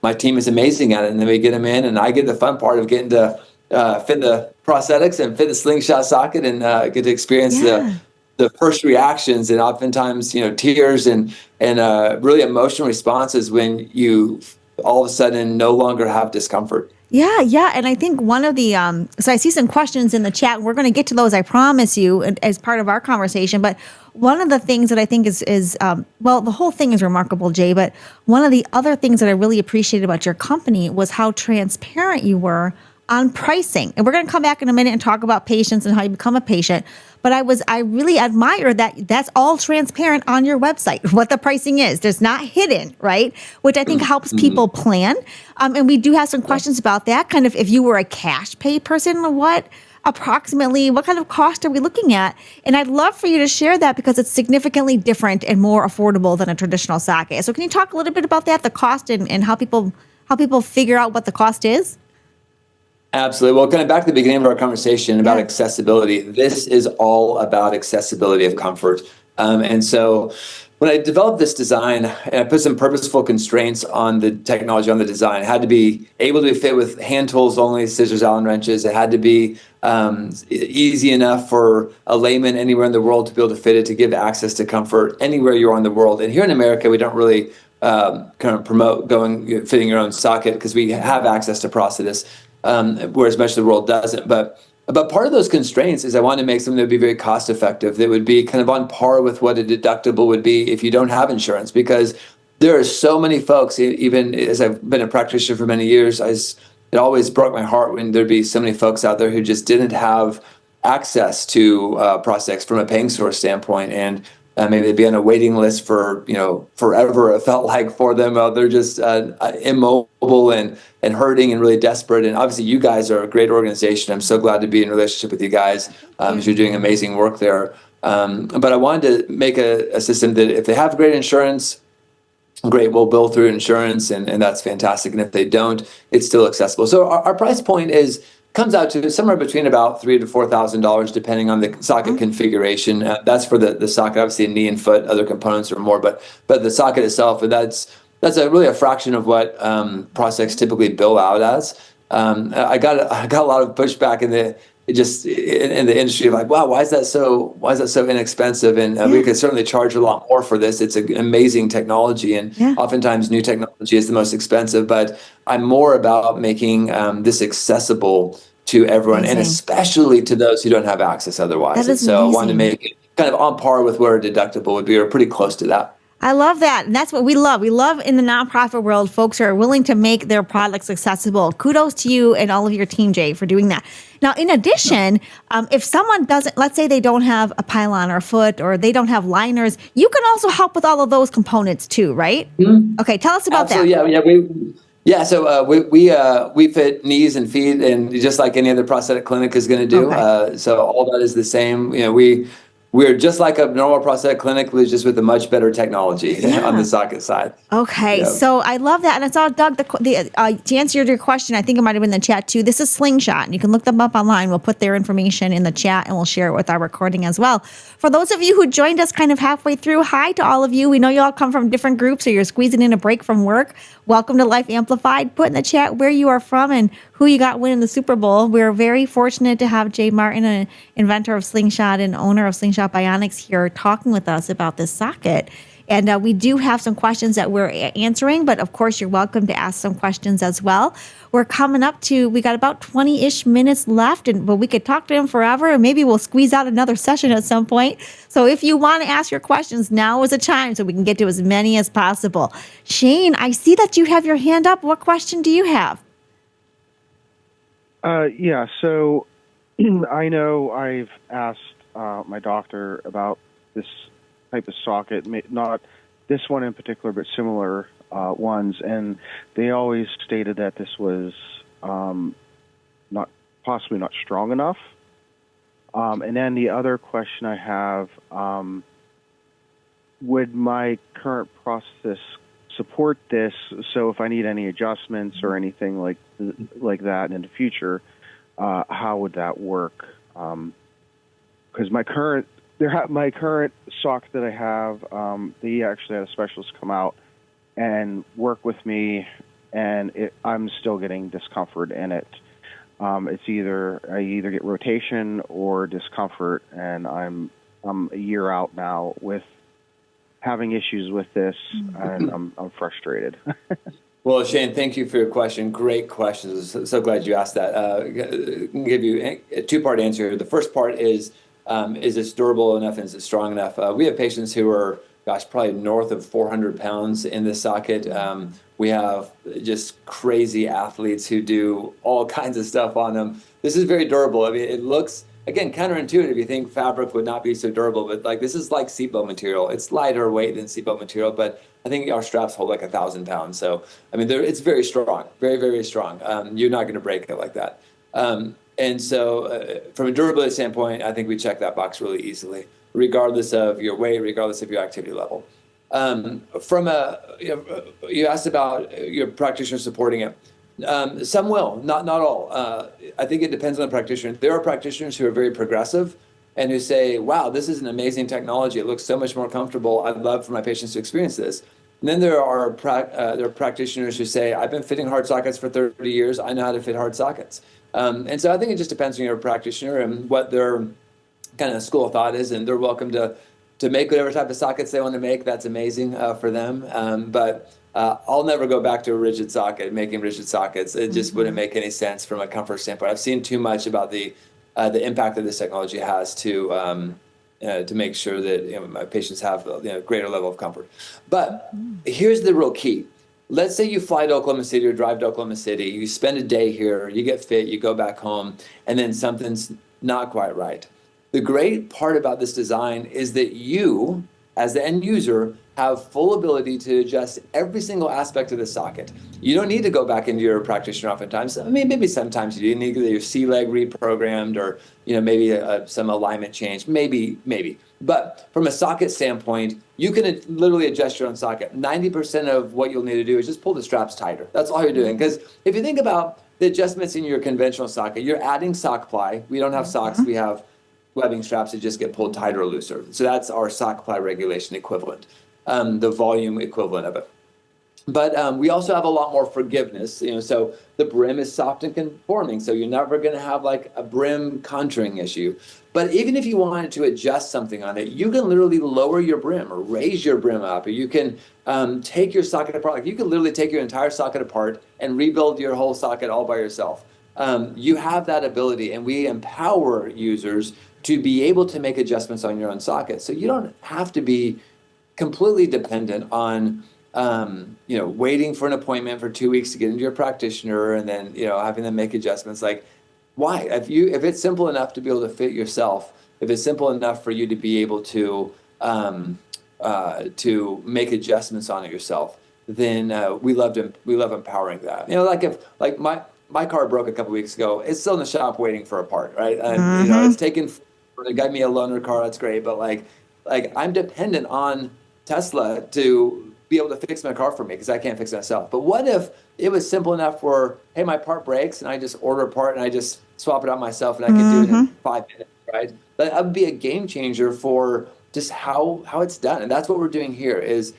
my team is amazing at it. And then we get them in, and I get the fun part of getting to fit the prosthetics and fit the Slingshot Socket and get to experience the first reactions and oftentimes tears and really emotional responses when you all of a sudden no longer have discomfort. Yeah. And I think one of the, so I see some questions in the chat, and we're going to get to those, I promise you, as part of our conversation. But one of the things that I think is well, the whole thing is remarkable, Jay, but one of the other things that I really appreciated about your company was how transparent you were on pricing. And we're going to come back in a minute and talk about patients and how you become a patient. But I really admire that that's all transparent on your website, what the pricing is. There's not hidden, right? Which I think helps people plan. And we do have some questions about that. Kind of if you were a cash pay person, what kind of cost are we looking at? And I'd love for you to share that because it's significantly different and more affordable than a traditional socket. So can you talk a little bit about that, the cost and how people figure out what the cost is? Absolutely. Well, kind of back to the beginning of our conversation about accessibility, this is all about accessibility of comfort. And so when I developed this design, and I put some purposeful constraints on the technology, on the design, it had to be able to be fit with hand tools only, scissors, Allen wrenches. It had to be easy enough for a layman anywhere in the world to be able to fit it, to give access to comfort anywhere you are in the world. And here in America, we don't really kind of promote fitting your own socket because we have access to prosthetists. Whereas much of the world doesn't. But part of those constraints is I want to make something that would be very cost effective, that would be kind of on par with what a deductible would be if you don't have insurance, because there are so many folks, even as I've been a practitioner for many years, it always broke my heart when there'd be so many folks out there who just didn't have access to prosthetics from a paying source standpoint. And maybe they'd be on a waiting list for, forever, it felt like, for them. They're just immobile and hurting and really desperate. And obviously you guys are a great organization. I'm so glad to be in a relationship with you guys. You're doing amazing work there. But I wanted to make a system that if they have great insurance, great, we'll bill through insurance, and that's fantastic. And if they don't, it's still accessible. So our price point comes out to somewhere between about $3,000 to $4,000, depending on the socket configuration. That's for the socket. Obviously, knee and foot, other components are more, but the socket itself, that's really a fraction of what prosthetics typically bill out as. I got a lot of pushback in the industry, like, wow, why is that so inexpensive? And we could certainly charge a lot more for this. It's an amazing technology, and oftentimes new technology is the most expensive. But I'm more about making this accessible to everyone, and especially to those who don't have access otherwise. And so I wanted to make it kind of on par with where a deductible would be, or pretty close to that. I love that. And that's what we love. We love in the nonprofit world, folks who are willing to make their products accessible. Kudos to you and all of your team, Jay, for doing that. Now, in addition, if someone doesn't, let's say they don't have a pylon or a foot, or they don't have liners, you can also help with all of those components too, right? Mm-hmm. Okay, tell us about that. Yeah. Yeah, so we fit knees and feet, and just like any other prosthetic clinic is going to do. Okay. So all that is the same. We're just like a normal prosthetic clinic, but just with a much better technology on the Yeah. socket side. Okay, Yeah. so I love that, and I saw Doug. To answer your question, I think it might have been in the chat too. This is Slingshot, and you can look them up online. We'll put their information in the chat, and we'll share it with our recording as well. For those of you who joined us kind of halfway through, hi to all of you. We know you all come from different groups, or you're squeezing in a break from work. Welcome to Life Amplified. Put in the chat where you are from and who you got winning the Super Bowl. We're very fortunate to have Jay Martin, an inventor of Slingshot and owner of Slingshot Bionics, here talking with us about this socket. And we do have some questions that we're answering, but of course, you're welcome to ask some questions as well. We're coming up to, we got about 20-ish minutes left, but we could talk to him forever, and maybe we'll squeeze out another session at some point. So if you want to ask your questions, now is the time so we can get to as many as possible. Shane, I see that you have your hand up. What question do you have? Yeah, so I know I've asked my doctor about this type of socket, not this one in particular, but similar ones, and they always stated that this was possibly not strong enough. And then the other question I have, would my current prosthesis support this? So if I need any adjustments or anything like that in the future, how would that work? Because my current socket that I have, they actually had a specialist come out and work with me, and I'm still getting discomfort in it. It's I either get rotation or discomfort, and I'm a year out now with having issues with this, and I'm frustrated. Well, Shane, thank you for your question. Great questions. So glad you asked that. I'll give you a two-part answer here. The first part is this durable enough and is it strong enough? We have patients who are, probably north of 400 pounds in this socket. We have just crazy athletes who do all kinds of stuff on them. This is very durable. I mean, it looks, again, counterintuitive. You think fabric would not be so durable, but this is like seatbelt material. It's lighter weight than seatbelt material, but I think our straps hold like 1,000 pounds. So, I mean, it's very strong, very, very strong. You're not going to break it like that. And so from a durability standpoint, I think we check that box really easily, regardless of your weight, regardless of your activity level. You asked about your practitioner supporting it. Some will, not all. I think it depends on the practitioner. There are practitioners who are very progressive and who say, wow, this is an amazing technology. It looks so much more comfortable. I'd love for my patients to experience this. And then there are practitioners who say, I've been fitting hard sockets for 30 years. I know how to fit hard sockets. And so I think it just depends on your practitioner and what their kind of school of thought is, and they're welcome to make whatever type of sockets they want to make. That's amazing for them. But I'll never go back to a rigid socket, making rigid sockets. It just wouldn't make any sense from a comfort standpoint. I've seen too much about the impact that this technology has to make sure that my patients have a greater level of comfort. But here's the real key. Let's say you fly to Oklahoma City or drive to Oklahoma City. You spend a day here, you get fit, you go back home, and then something's not quite right. The great part about this design is that you, as the end user, have full ability to adjust every single aspect of the socket. You don't need to go back into your practitioner oftentimes. I mean, maybe sometimes you need to get your C-leg reprogrammed or maybe some alignment change, maybe. But from a socket standpoint, you can literally adjust your own socket. 90% of what you'll need to do is just pull the straps tighter. That's all you're doing. Because if you think about the adjustments in your conventional socket, you're adding sock ply. We don't have socks. We have webbing straps that just get pulled tighter or looser. So that's our sock ply regulation equivalent, the volume equivalent of it. But we also have a lot more forgiveness, so the brim is soft and conforming, so you're never going to have like a brim contouring issue. But even if you wanted to adjust something on it, you can literally lower your brim or raise your brim up, or you can take your socket apart. Like you can literally take your entire socket apart and rebuild your whole socket all by yourself. You have that ability, and we empower users to be able to make adjustments on your own socket. So you don't have to be completely dependent on waiting for an appointment for 2 weeks to get into your practitioner and then having them make adjustments. Like, why? If it's simple enough to be able to fit yourself, if it's simple enough for you to be able to make adjustments on it yourself, then we love empowering that. You know, like if like my car broke a couple weeks ago, it's still in the shop waiting for a part, right? And you know, it's taken. They got me a loaner car, that's great, but like I'm dependent on Tesla to be able to fix my car for me because I can't fix it myself. But what if it was simple enough where, hey, my part breaks and I just order a part and I just swap it out myself and I can do it in 5 minutes, right? That would be a game changer for just how it's done. And that's what we're doing here is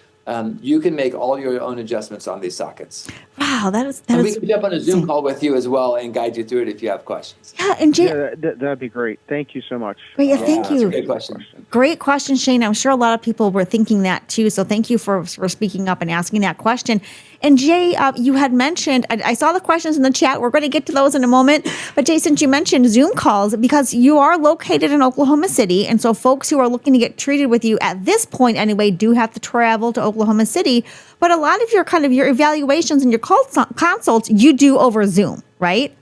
you can make all your own adjustments on these sockets. Wow, that is. We can jump on a Zoom call with you as well and guide you through it if you have questions. Yeah, and Jay, that'd be great. Thank you so much. Great, yeah, thank you. Great question. Great question, Shane. I'm sure a lot of people were thinking that too. So thank you for speaking up and asking that question. And Jay, you had mentioned, I saw the questions in the chat. We're going to get to those in a moment. But Jay, since you mentioned Zoom calls, because you are located in Oklahoma City, and so folks who are looking to get treated with you at this point anyway do have to travel to Oklahoma City. But a lot of your evaluations and your consults, you do over Zoom, right?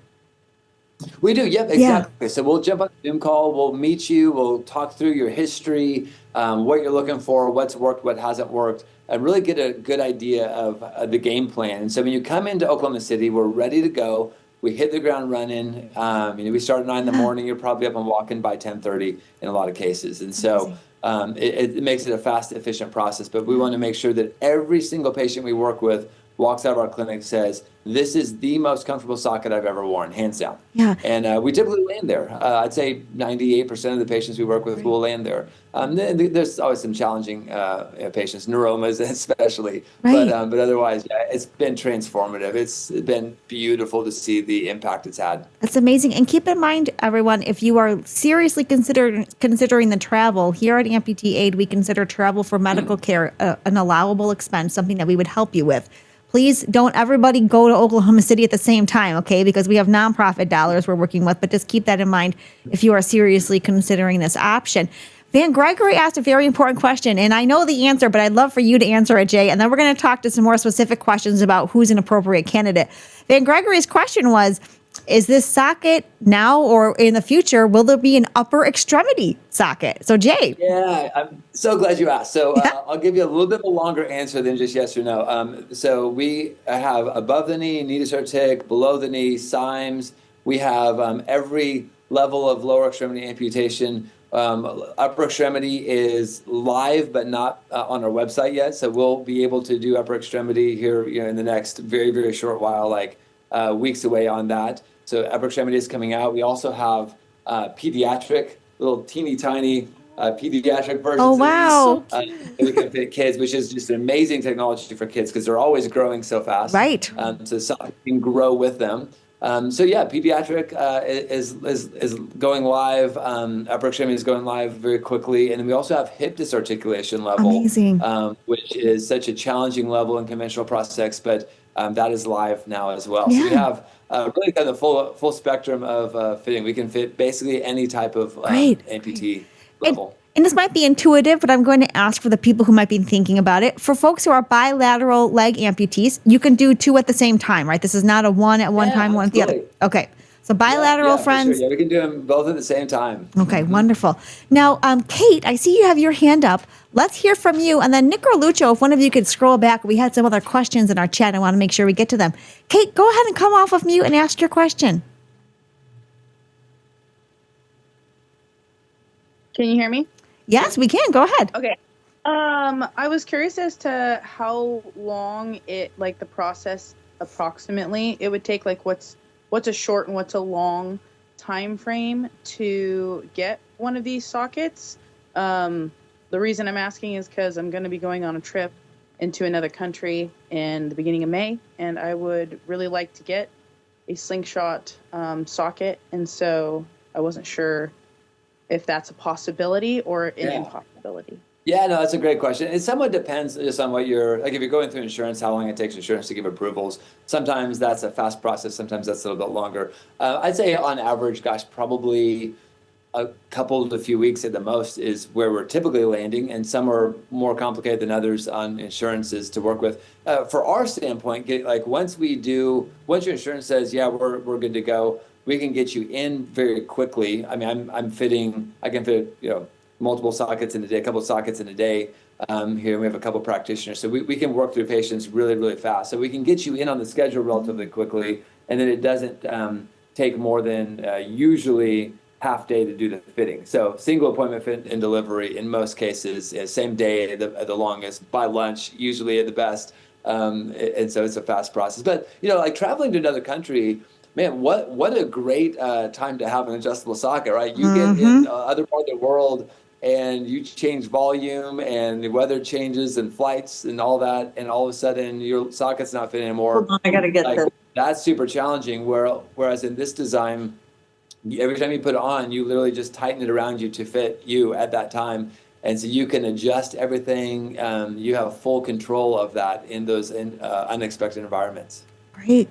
We do, yep, exactly. Yeah. So we'll jump on a Zoom call, we'll meet you, we'll talk through your history, what you're looking for, what's worked, what hasn't worked, and really get a good idea of the game plan. And so when you come into Oklahoma City, we're ready to go. We hit the ground running. We start at 9 in the morning. You're probably up and walking by 10:30 in a lot of cases. And so it makes it a fast, efficient process. But we want to make sure that every single patient we work with walks out of our clinic says, this is the most comfortable socket I've ever worn, hands down. Yeah. And we typically land there. I'd say 98% of the patients we work with will land there. There's always some challenging patients, neuromas especially. Right. But otherwise, yeah, it's been transformative. It's been beautiful to see the impact it's had. That's amazing. And keep in mind, everyone, if you are seriously considering the travel, here at Amputee Aid, we consider travel for medical care an allowable expense, something that we would help you with. Please don't everybody go to Oklahoma City at the same time, okay? Because we have nonprofit dollars we're working with, but just keep that in mind if you are seriously considering this option. Van Gregory asked a very important question, and I know the answer, but I'd love for you to answer it, Jay, and then we're going to talk to some more specific questions about who's an appropriate candidate. Van Gregory's question was, is this socket now or in the future, will there be an upper extremity socket? So, Jay. Yeah, I'm so glad you asked. So I'll give you a little bit of a longer answer than just yes or no. So we have above the knee, knee to artic, below the knee, SIMEs. We have every level of lower extremity amputation. Upper extremity is live, but not on our website yet. So we'll be able to do upper extremity here in the next very, very short while, like weeks away on that. So upper extremity is coming out. We also have pediatric, little teeny tiny pediatric versions. Oh, wow. Of these, we can fit kids, which is just an amazing technology for kids because they're always growing so fast. Right. So something can grow with them. So yeah, pediatric is going live. Upper extremity is going live very quickly, and we also have hip disarticulation level, amazing, which is such a challenging level in conventional prosthetics, but that is live now as well. Yeah. So we have really kind of the full spectrum of fitting. We can fit basically any type of amputee level. And this might be intuitive, but I'm going to ask for the people who might be thinking about it. For folks who are bilateral leg amputees, you can do two at the same time, right? This is not a one at one time, one at the other. Okay. So bilateral friends. Sure. Yeah, we can do them both at the same time. Okay, wonderful. Now, Kate, I see you have your hand up. Let's hear from you. And then Nick or Lucho, if one of you could scroll back, we had some other questions in our chat. I want to make sure we get to them. Kate, go ahead and come off of mute and ask your question. Can you hear me? Yes, we can. Go ahead. Okay. I was curious as to how long the process approximately it would take, like what's a short and what's a long time frame to get one of these sockets. The reason I'm asking is because I'm going to be going on a trip into another country in the beginning of May, and I would really like to get a Slingshot socket, and so I wasn't sure if that's a possibility or an impossibility. Yeah, no, that's a great question. It somewhat depends just on what you're, like if you're going through insurance, how long it takes insurance to give approvals. Sometimes that's a fast process, sometimes that's a little bit longer. I'd say on average, probably a couple to few weeks at the most is where we're typically landing, and some are more complicated than others on insurances to work with. For our standpoint, once your insurance says, yeah, we're good to go, we can get you in very quickly. I mean, I can fit, multiple sockets in a day, a couple of sockets in a day. Here we have a couple practitioners, so we can work through patients really, really fast. So we can get you in on the schedule relatively quickly, and then it doesn't take more than usually half day to do the fitting. So single appointment fit and delivery in most cases, same day at the longest, by lunch usually at the best, and so it's a fast process. But like traveling to another country, man, what a great time to have an adjustable socket, right? You get in other part of the world and you change volume and the weather changes and flights and all that, and all of a sudden your socket's not fitting anymore. Hold on, I gotta get this. That's super challenging. Whereas in this design, every time you put it on, you literally just tighten it around you to fit you at that time. And so you can adjust everything. You have full control of that in those unexpected environments.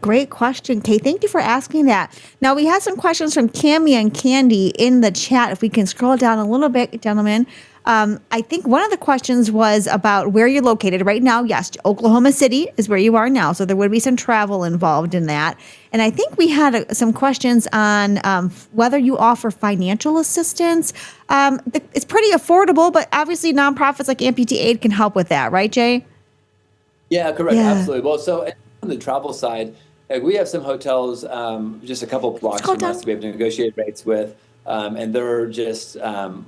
Great question, Kate. Thank you for asking that. Now, we had some questions from Cammie and Candy in the chat. If we can scroll down a little bit, gentlemen. I think one of the questions was about where you're located right now. Yes, Oklahoma City is where you are now, so there would be some travel involved in that. And I think we had some questions on whether you offer financial assistance. It's pretty affordable, but obviously nonprofits like Amputee Aid can help with that, right, Jay? Yeah, correct. Yeah. Absolutely. Well, so on the travel side, we have some hotels just a couple blocks from us to be able to negotiate rates with. And they're just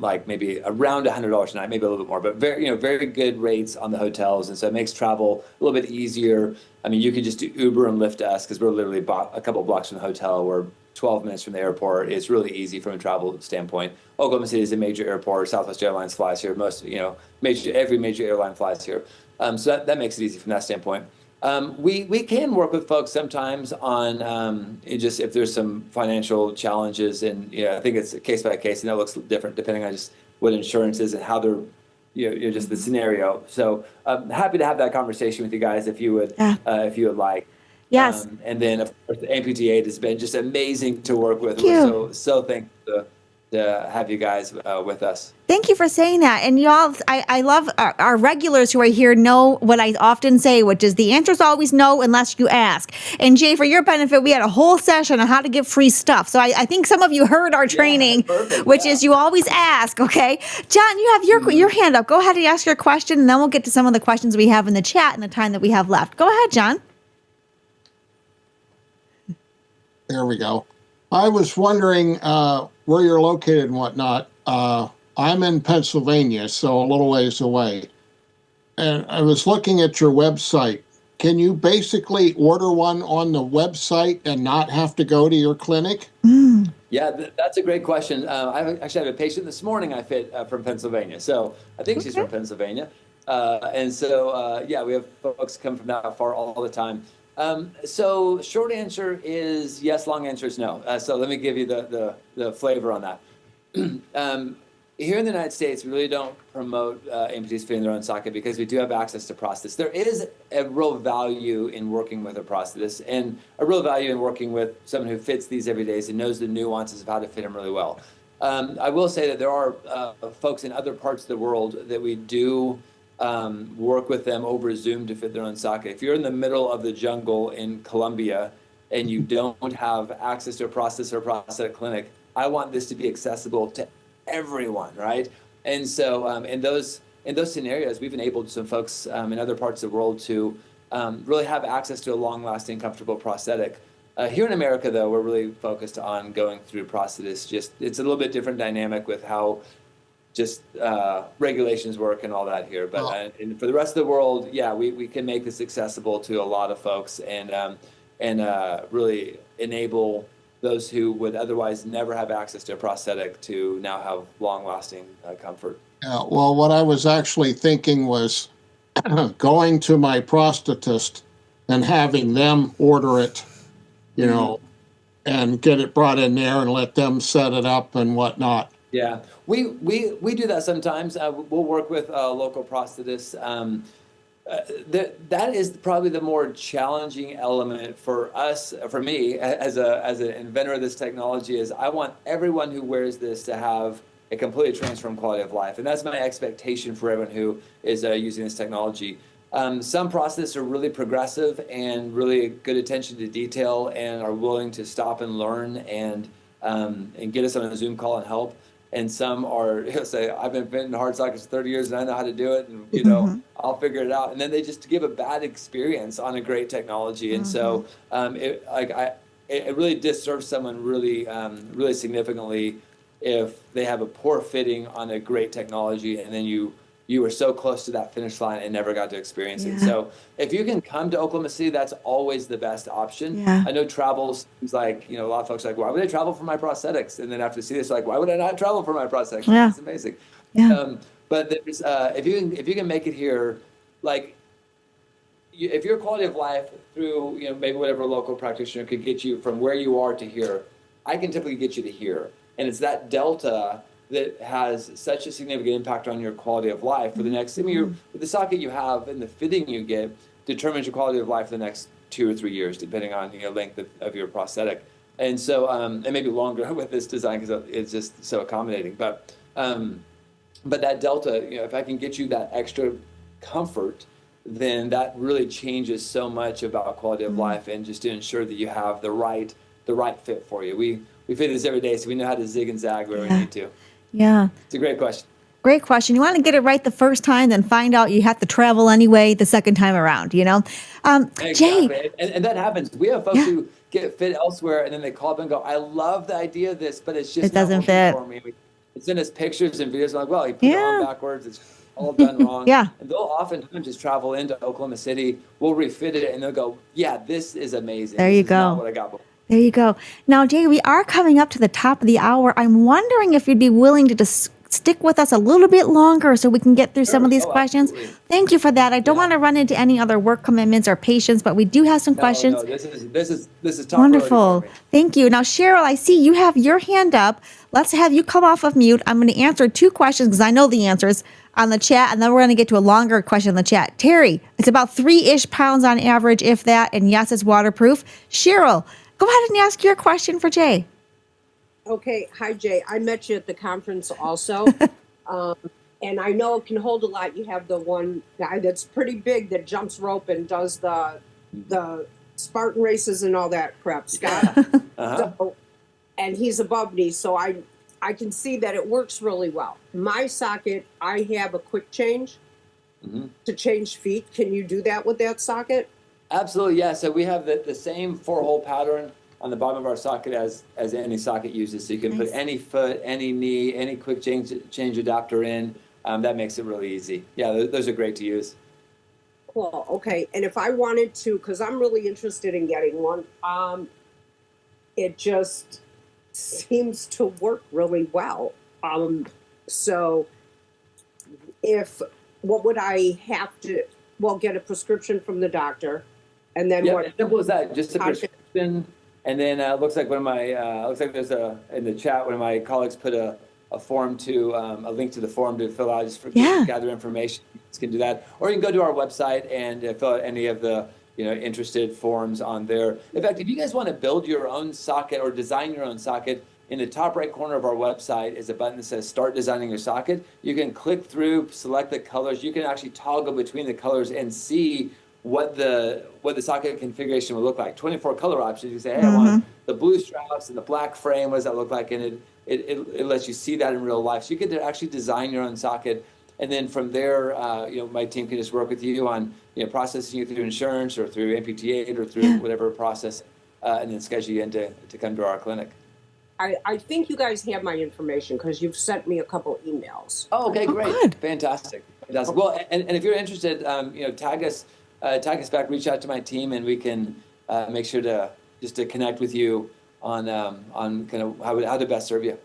like maybe around $100 a night, maybe a little bit more, but very good rates on the hotels. And so it makes travel a little bit easier. I mean, you could just do Uber and Lyft us because we're literally a couple blocks from the hotel. We're 12 minutes from the airport. It's really easy from a travel standpoint. Oklahoma City is a major airport. Southwest Airlines flies here. Every major airline flies here. So that makes it easy from that standpoint. We can work with folks sometimes on just if there's some financial challenges, and I think it's case by case, and that looks different depending on just what insurance is and how they're just the scenario. So I'm happy to have that conversation with you guys if you would like. Yes. And then of course the Amputee Aid has been just amazing to work with. We're so thankful to have you guys with us. Thank you for saying that. And y'all, I love our regulars who are here know what I often say, which is the answer is always no unless you ask. And Jay, for your benefit, we had a whole session on how to give free stuff. So I think some of you heard our training, which is you always ask, okay? John, you have your hand up. Go ahead and ask your question, and then we'll get to some of the questions we have in the chat in the time that we have left. Go ahead, John. There we go. I was wondering where you're located and whatnot. I'm in Pennsylvania, so a little ways away. And I was looking at your website. Can you basically order one on the website and not have to go to your clinic? Yeah, that's a great question. I actually have a patient this morning I fit from Pennsylvania. So I think she's from Pennsylvania. And so, we have folks come from that far all the time. So short answer is yes, long answer is no. So let me give you the flavor on that. Here in the United States, we really don't promote amputees fitting their own socket because we do have access to prosthetists. There is a real value in working with a prosthetist and a real value in working with someone who fits these every day and knows the nuances of how to fit them really well. I will say that there are folks in other parts of the world that we do work with them over Zoom to fit their own socket. If you're in the middle of the jungle in Colombia and you don't have access to a prosthetist or a prosthetic clinic, I want this to be accessible to everyone, right? And so in those scenarios, we've enabled some folks in other parts of the world to really have access to a long-lasting, comfortable prosthetic. Here in America, though, we're really focused on going through prosthetists. It's a little bit different dynamic with how just regulations work and all that here. But and for the rest of the world, we can make this accessible to a lot of folks and really enable those who would otherwise never have access to a prosthetic to now have long-lasting comfort. Yeah, well, what I was actually thinking was going to my prosthetist and having them order it, and get it brought in there and let them set it up and whatnot. Yeah, we do that sometimes. We'll work with local prosthetists. That is probably the more challenging element for us, for me, as an inventor of this technology, is I want everyone who wears this to have a completely transformed quality of life. And that's my expectation for everyone who is using this technology. Some prosthetists are really progressive and really good attention to detail and are willing to stop and learn and get us on a Zoom call and help. and some are, say, I've been fitting hard sockets for 30 years and I know how to do it, and I'll figure it out. And then they just give a bad experience on a great technology, and so it really disserves someone really significantly if they have a poor fitting on a great technology, and then you were so close to that finish line and never got to experience it. So if you can come to Oklahoma City, that's always the best option. Yeah. I know travel seems like, a lot of folks are like, why would I travel for my prosthetics? And then after see this, like, why would I not travel for my prosthetics? Yeah. It's amazing. Yeah. But there's, if you can make it here, like, if your quality of life through, maybe whatever local practitioner could get you from where you are to here, I can typically get you to here. And it's that delta that has such a significant impact on your quality of life for the next, with the socket you have and the fitting you get determines your quality of life for the next 2 or 3 years, depending on length of your prosthetic. And so, and maybe longer with this design because it's just so accommodating. But that delta, if I can get you that extra comfort, then that really changes so much about quality of life, and just to ensure that you have the right fit for you. We fit this every day, so we know how to zig and zag where we need to. Yeah. It's a great question. Great question. You want to get it right the first time, then find out you have to travel anyway the second time around, Exactly. Jay. And that happens. We have folks who get fit elsewhere, and then they call up and go, I love the idea of this, but it's just It doesn't not fit. working for me. It's in us pictures and videos. I'm like, well, he put it on backwards. It's all done wrong. Yeah. And they'll oftentimes just travel into Oklahoma City. We'll refit it, and they'll go, yeah, this is amazing. There This you is go. not what I got before. There you go. Now, Jay, we are coming up to the top of the hour. I'm wondering if you'd be willing to just stick with us a little bit longer so we can get through some of these questions. Absolutely. Thank you for that. I don't want to run into any other work commitments or patients, but we do have some questions. No, this is top Wonderful. priority for me. Thank you. Now, Cheryl, I see you have your hand up. Let's have you come off of mute. I'm going to answer 2 questions because I know the answers on the chat, and then we're going to get to a longer question in the chat. Terry, it's about 3-ish pounds on average, if that, and yes, it's waterproof. Cheryl, go ahead and ask your question for Jay. Okay. Hi, Jay. I met you at the conference also. And I know it can hold a lot. You have the one guy that's pretty big that jumps rope and does the Spartan races and all that crap, Scott. So, and he's above me, so I can see that it works really well. My socket, I have a quick change to change feet. Can you do that with that socket? Absolutely, yeah. So we have the same 4-hole pattern on the bottom of our socket as any socket uses. So you can put any foot, any knee, any quick change adapter in. That makes it really easy. Yeah, those are great to use. Cool. Okay. And if I wanted to, because I'm really interested in getting one, it just seems to work really well. So what would I have to, get a prescription from the doctor, and then what? As simple as that, just a prescription. And then looks like there's in the chat, one of my colleagues put a form to, a link to the form to fill out just for gather information. You can do that. Or you can go to our website and fill out any of the interested forms on there. In fact, if you guys want to build your own socket or design your own socket, in the top right corner of our website is a button that says Start Designing Your Socket. You can click through, select the colors. You can actually toggle between the colors and see what the socket configuration will look like. 24 color options. You say, hey, I want the blue straps and the black frame. What does that look like? And it lets you see that in real life. So you get to actually design your own socket. And then from there, my team can just work with you on processing you through insurance or through amputee aid or through whatever process, and then schedule you in to come to our clinic. I think you guys have my information because you've sent me a couple emails. Oh, okay, great. Good. Fantastic. Well, and if you're interested, tag us back, reach out to my team, and we can make sure to connect with you on kind of how to best serve you.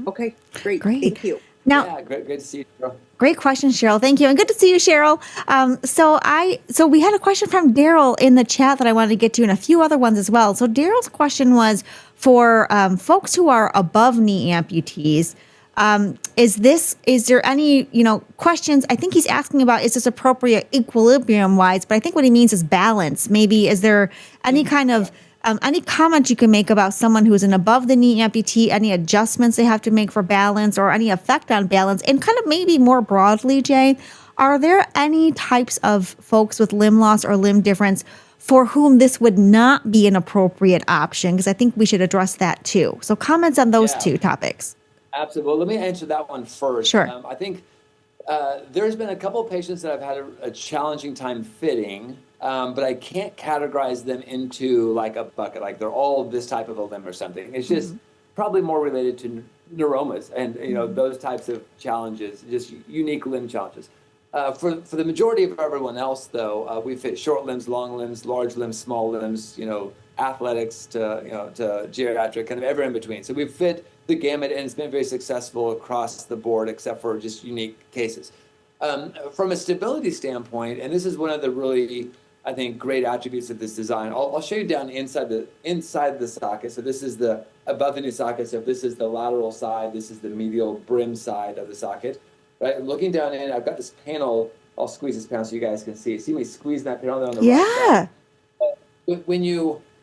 Okay, great. Thank you. Now, yeah, great to see you, Cheryl. Great question, Cheryl. Thank you, and good to see you, Cheryl. So we had a question from Daryl in the chat that I wanted to get to, and a few other ones as well. So Daryl's question was for folks who are above knee amputees. Is there any questions? I think he's asking about, is this appropriate equilibrium wise? But I think what he means is balance. Maybe is there any kind of any comment you can make about someone who is an above the knee amputee, any adjustments they have to make for balance or any effect on balance? And kind of maybe more broadly, Jay, are there any types of folks with limb loss or limb difference for whom this would not be an appropriate option? Because I think we should address that too. So comments on those two topics. Absolutely. Well, let me answer that one first. Sure. I think there's been a couple of patients that I've had a challenging time fitting, but I can't categorize them into like a bucket, like they're all this type of a limb or something. It's just probably more related to neuromas and those types of challenges, just unique limb challenges. For the majority of everyone else, though, we fit short limbs, long limbs, large limbs, small limbs, athletics to geriatric, kind of everywhere in between. So we fit the gamut, and it's been very successful across the board, except for just unique cases. From a stability standpoint, and this is one of the really, I think, great attributes of this design. I'll show you down inside the socket. So this is the above the knee socket. So if this is the lateral side, this is the medial brim side of the socket. Right, looking down in, I've got this panel. I'll squeeze this panel so you guys can see. See me squeezing that panel down the right side.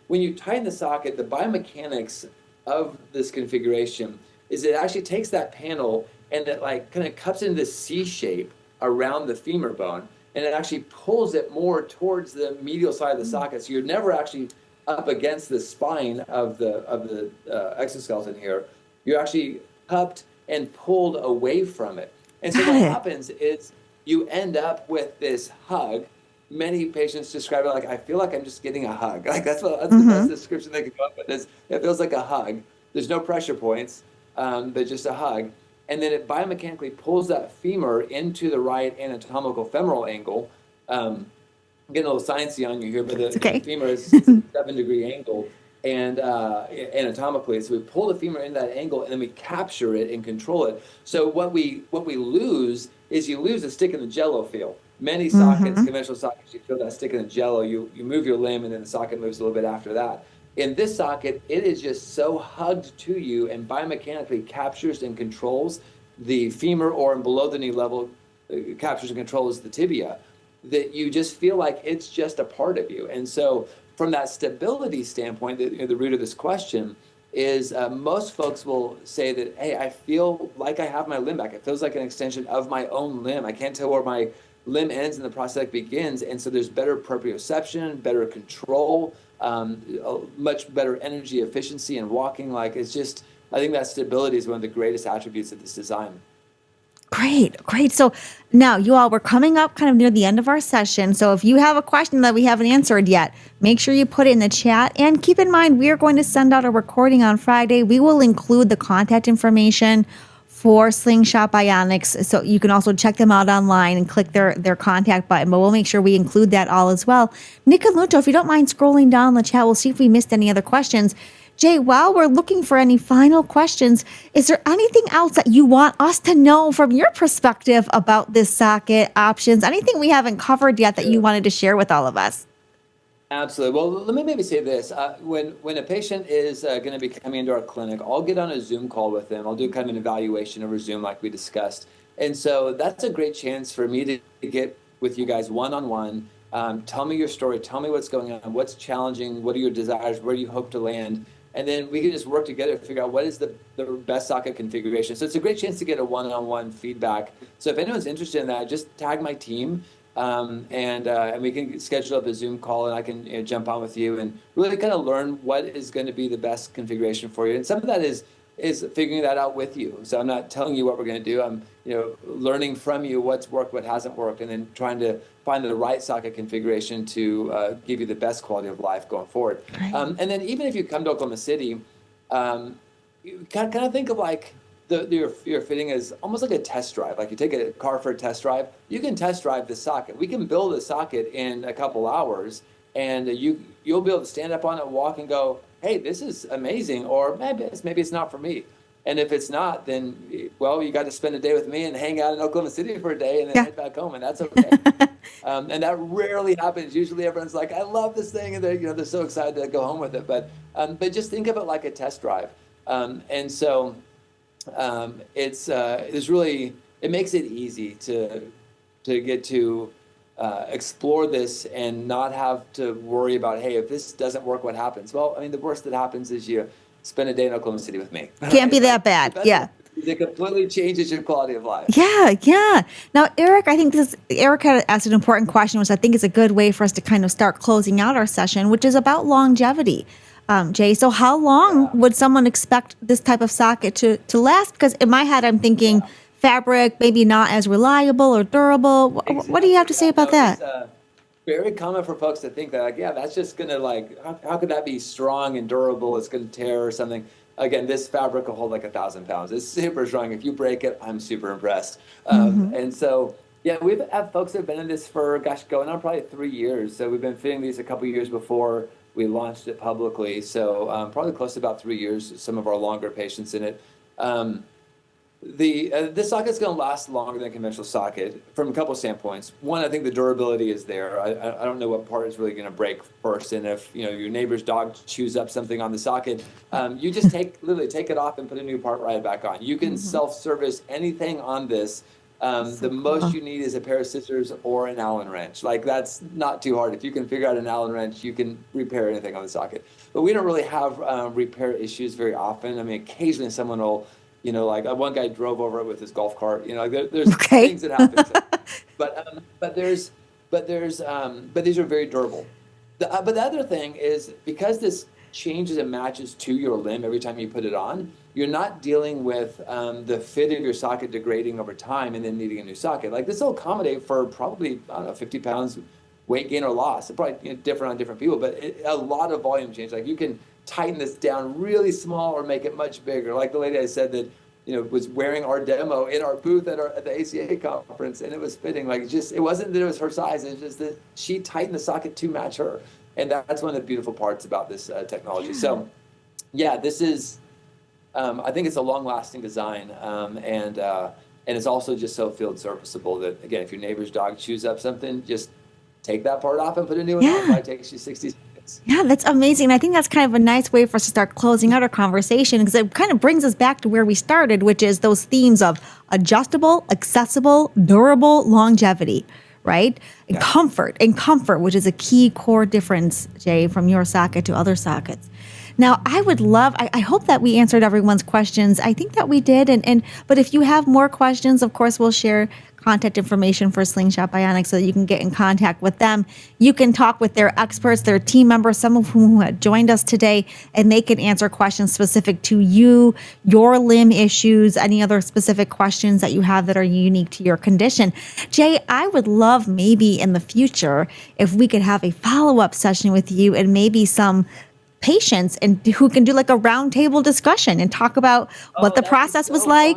When you tighten the socket, the biomechanics of this configuration is it actually takes that panel and it like kind of cups into this C shape around the femur bone, and it actually pulls it more towards the medial side of the socket. So you're never actually up against the spine of the exoskeleton here. You're actually cupped and pulled away from it. And so what happens is you end up with this hug. Many patients describe it like, I feel like I'm just getting a hug. Like that's the best description they can come up with. It feels like a hug. There's no pressure points, but just a hug. And then it biomechanically pulls that femur into the right anatomical femoral angle. I'm getting a little sciencey on you here, but the femur is a 7-degree angle. And anatomically, so we pull the femur in that angle, and then we capture it and control it. So what we lose is you lose a stick in the jello feel. Many sockets, conventional sockets, you feel that stick in the jello. You move your limb, and then the socket moves a little bit after that. In this socket, it is just so hugged to you and biomechanically captures and controls the femur, or in below the knee level, captures and controls the tibia, that you just feel like it's just a part of you. And so from that stability standpoint, the root of this question is most folks will say that, hey, I feel like I have my limb back. It feels like an extension of my own limb. I can't tell where my limb ends and the prosthetic begins. And so there's better proprioception, better control, much better energy efficiency and walking. Like it's just, I think that stability is one of the greatest attributes of this design. Great. So now you all, we're coming up kind of near the end of our session. So if you have a question that we haven't answered yet, make sure you put it in the chat. And keep in mind, we are going to send out a recording on Friday. We will include the contact information for Slingshot Bionics. So you can also check them out online and click their contact button, but we'll make sure we include that all as well. Nick and Lucho, if you don't mind scrolling down the chat, we'll see if we missed any other questions. Jay, while we're looking for any final questions, is there anything else that you want us to know from your perspective about this socket, options, anything we haven't covered yet that you wanted to share with all of us? Absolutely. Well, let me maybe say this. When a patient is going to be coming into our clinic, I'll get on a Zoom call with them. I'll do kind of an evaluation over Zoom like we discussed. And so that's a great chance for me to get with you guys one-on-one. Tell me your story. Tell me what's going on. What's challenging? What are your desires? Where do you hope to land? And then we can just work together to figure out what is the best socket configuration. So it's a great chance to get a one-on-one feedback. So if anyone's interested in that, just tag my team, and we can schedule up a Zoom call, and I can jump on with you and really kind of learn what is going to be the best configuration for you. And some of that is figuring that out with you. So I'm not telling you what we're going to do. I'm learning from you what's worked, what hasn't worked, and then trying to find the right socket configuration to give you the best quality of life going forward. And then even if you come to Oklahoma City, you kind of think of like your fitting as almost like a test drive. Like you take a car for a test drive, you can test drive the socket. We can build a socket in a couple hours, and you'll be able to stand up on it, walk, and go, hey, this is amazing, or maybe it's not for me. And if it's not, then, well, you got to spend a day with me and hang out in Oklahoma City for a day and then head back home, and that's okay. And that rarely happens. Usually everyone's like, I love this thing, and they're so excited to go home with it. But just think of it like a test drive. And so it's really, it makes it easy to get to explore this and not have to worry about, hey, if this doesn't work, what happens? Well, I mean, the worst that happens is you spend a day in Oklahoma City with me. Can't be that bad. Yeah. It completely changes your quality of life. Yeah. Now, Eric, I think Eric had asked an important question, which I think is a good way for us to kind of start closing out our session, which is about longevity. Jay. So how long would someone expect this type of socket to last? Because in my head, I'm thinking fabric, maybe not as reliable or durable. What do you have to say about that? It's very common for folks to think that, like, yeah, that's just going to, like, how could that be strong and durable? It's going to tear or something. Again, this fabric will hold like 1,000 pounds. It's super strong. If you break it, I'm super impressed. And so, yeah, we've had folks that have been in this for, gosh, going on probably 3 years. So we've been fitting these a couple years before we launched it publicly. So probably close to about 3 years, some of our longer patients in it. This socket's going to last longer than a conventional socket from a couple of standpoints. One, I think the durability is there. I don't know what part is really going to break first, and if your neighbor's dog chews up something on the socket, you just literally take it off and put a new part right back on. You can self-service anything on this. The most you need is a pair of scissors or an Allen wrench. Like, that's not too hard. If you can figure out an Allen wrench, you can repair anything on the socket. But we don't really have repair issues very often. I mean, occasionally someone will, like one guy drove over it with his golf cart. There's things that happen. But these are very durable. But the other thing is, because this changes and matches to your limb every time you put it on, you're not dealing with the fit of your socket degrading over time and then needing a new socket. Like, this will accommodate for probably, 50 pounds weight gain or loss. It's probably different on different people, but a lot of volume change. Like, you can tighten this down really small or make it much bigger. Like the lady I said that was wearing our demo in our booth at the ACA conference, and it was fitting. Like, it wasn't that it was her size, it's just that she tightened the socket to match her. And that's one of the beautiful parts about this technology. So yeah, this is I think it's a long-lasting design, and it's also just so field serviceable that, again, if your neighbor's dog chews up something, just take that part off and put a new one on. It probably takes you 60 seconds. Yeah, that's amazing. I think that's kind of a nice way for us to start closing out our conversation, because it kind of brings us back to where we started, which is those themes of adjustable, accessible, durable, longevity, right? And comfort, which is a key core difference, Jay, from your socket to other sockets. Now, I hope that we answered everyone's questions. I think that we did. But if you have more questions, of course, we'll share contact information for Slingshot Bionics so that you can get in contact with them. You can talk with their experts, their team members, some of whom had joined us today, and they can answer questions specific to you, your limb issues, any other specific questions that you have that are unique to your condition. Jay, I would love maybe in the future if we could have a follow-up session with you and maybe some patients and who can do like a roundtable discussion and talk about what the process was like,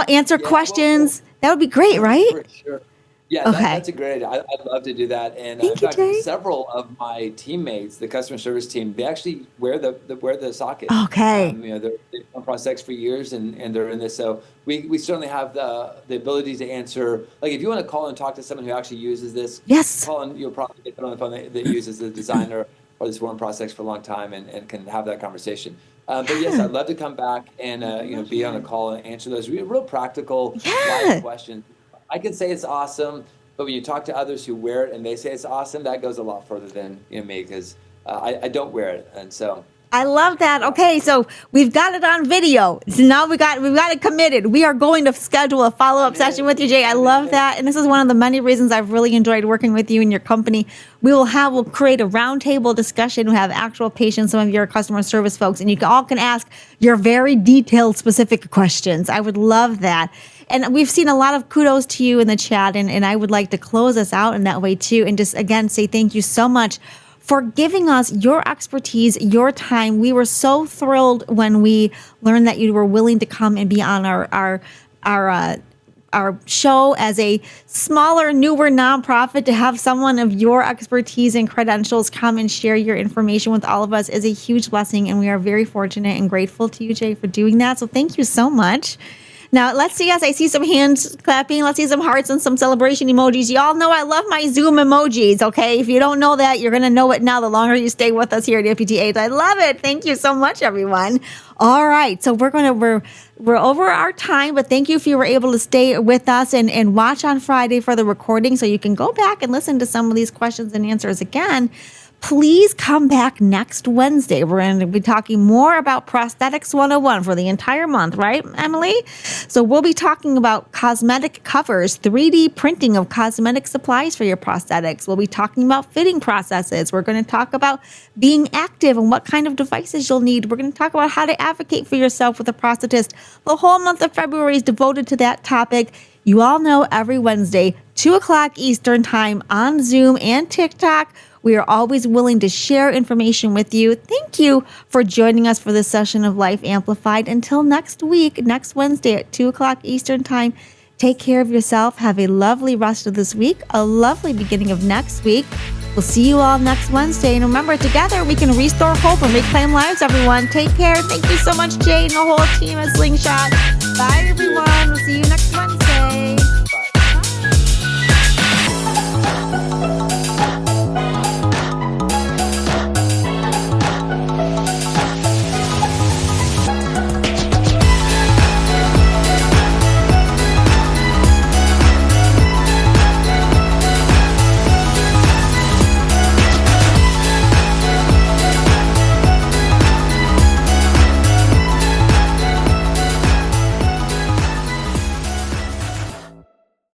answer questions. That would be great, right? For sure. Yeah, that's a great idea. I'd love to do that. And in fact, several of my teammates, the customer service team, they actually wear the socket. Okay. They've done Prosthetics for years, and they're in this. So we certainly have the ability to answer. Like, if you want to call and talk to someone who actually uses this, call and you'll probably get on the phone that uses the designer or this worn Prosthetics for a long time and can have that conversation. But yes, I'd love to come back and be on a call and answer those real practical live questions. I can say it's awesome, but when you talk to others who wear it and they say it's awesome, that goes a lot further than me, because I don't wear it, and so. I love that. Okay, so we've got it on video. So now we've got it committed. We are going to schedule a follow-up session with you, Jay. I love that. And this is one of the many reasons I've really enjoyed working with you and your company. We'll create a roundtable discussion. We'll have actual patients, some of your customer service folks, and you all can ask your very detailed, specific questions. I would love that. And we've seen a lot of kudos to you in the chat, and I would like to close us out in that way too, and just again say thank you so much for giving us your expertise, your time. We were so thrilled when we learned that you were willing to come and be on our show as a smaller, newer nonprofit. To have someone of your expertise and credentials come and share your information with all of us is a huge blessing, and we are very fortunate and grateful to you, Jay, for doing that. So thank you so much. Now, let's see. Yes, I see some hands clapping. Let's see some hearts and some celebration emojis. Y'all know I love my Zoom emojis, okay? If you don't know that, you're going to know it now the longer you stay with us here at Amputee Aid. I love it. Thank you so much, everyone. All right. So we're over our time, but thank you if you were able to stay with us and watch on Friday for the recording so you can go back and listen to some of these questions and answers again. Please come back next Wednesday. We're going to be talking more about Prosthetics 101 for the entire month, right, Emily? So we'll be talking about cosmetic covers, 3D printing of cosmetic supplies for your prosthetics. We'll be talking about fitting processes. We're going to talk about being active and what kind of devices you'll need. We're going to talk about how to advocate for yourself with a prosthetist. The whole month of February is devoted to that topic. You all know every Wednesday, 2 o'clock Eastern time on Zoom and TikTok. We are always willing to share information with you. Thank you for joining us for this session of Life Amplified. Until next week, next Wednesday at 2 o'clock Eastern time, take care of yourself. Have a lovely rest of this week, a lovely beginning of next week. We'll see you all next Wednesday. And remember, together we can restore hope and reclaim lives, everyone. Take care. Thank you so much, Jay and the whole team at Slingshot. Bye, everyone. We'll see you next Wednesday.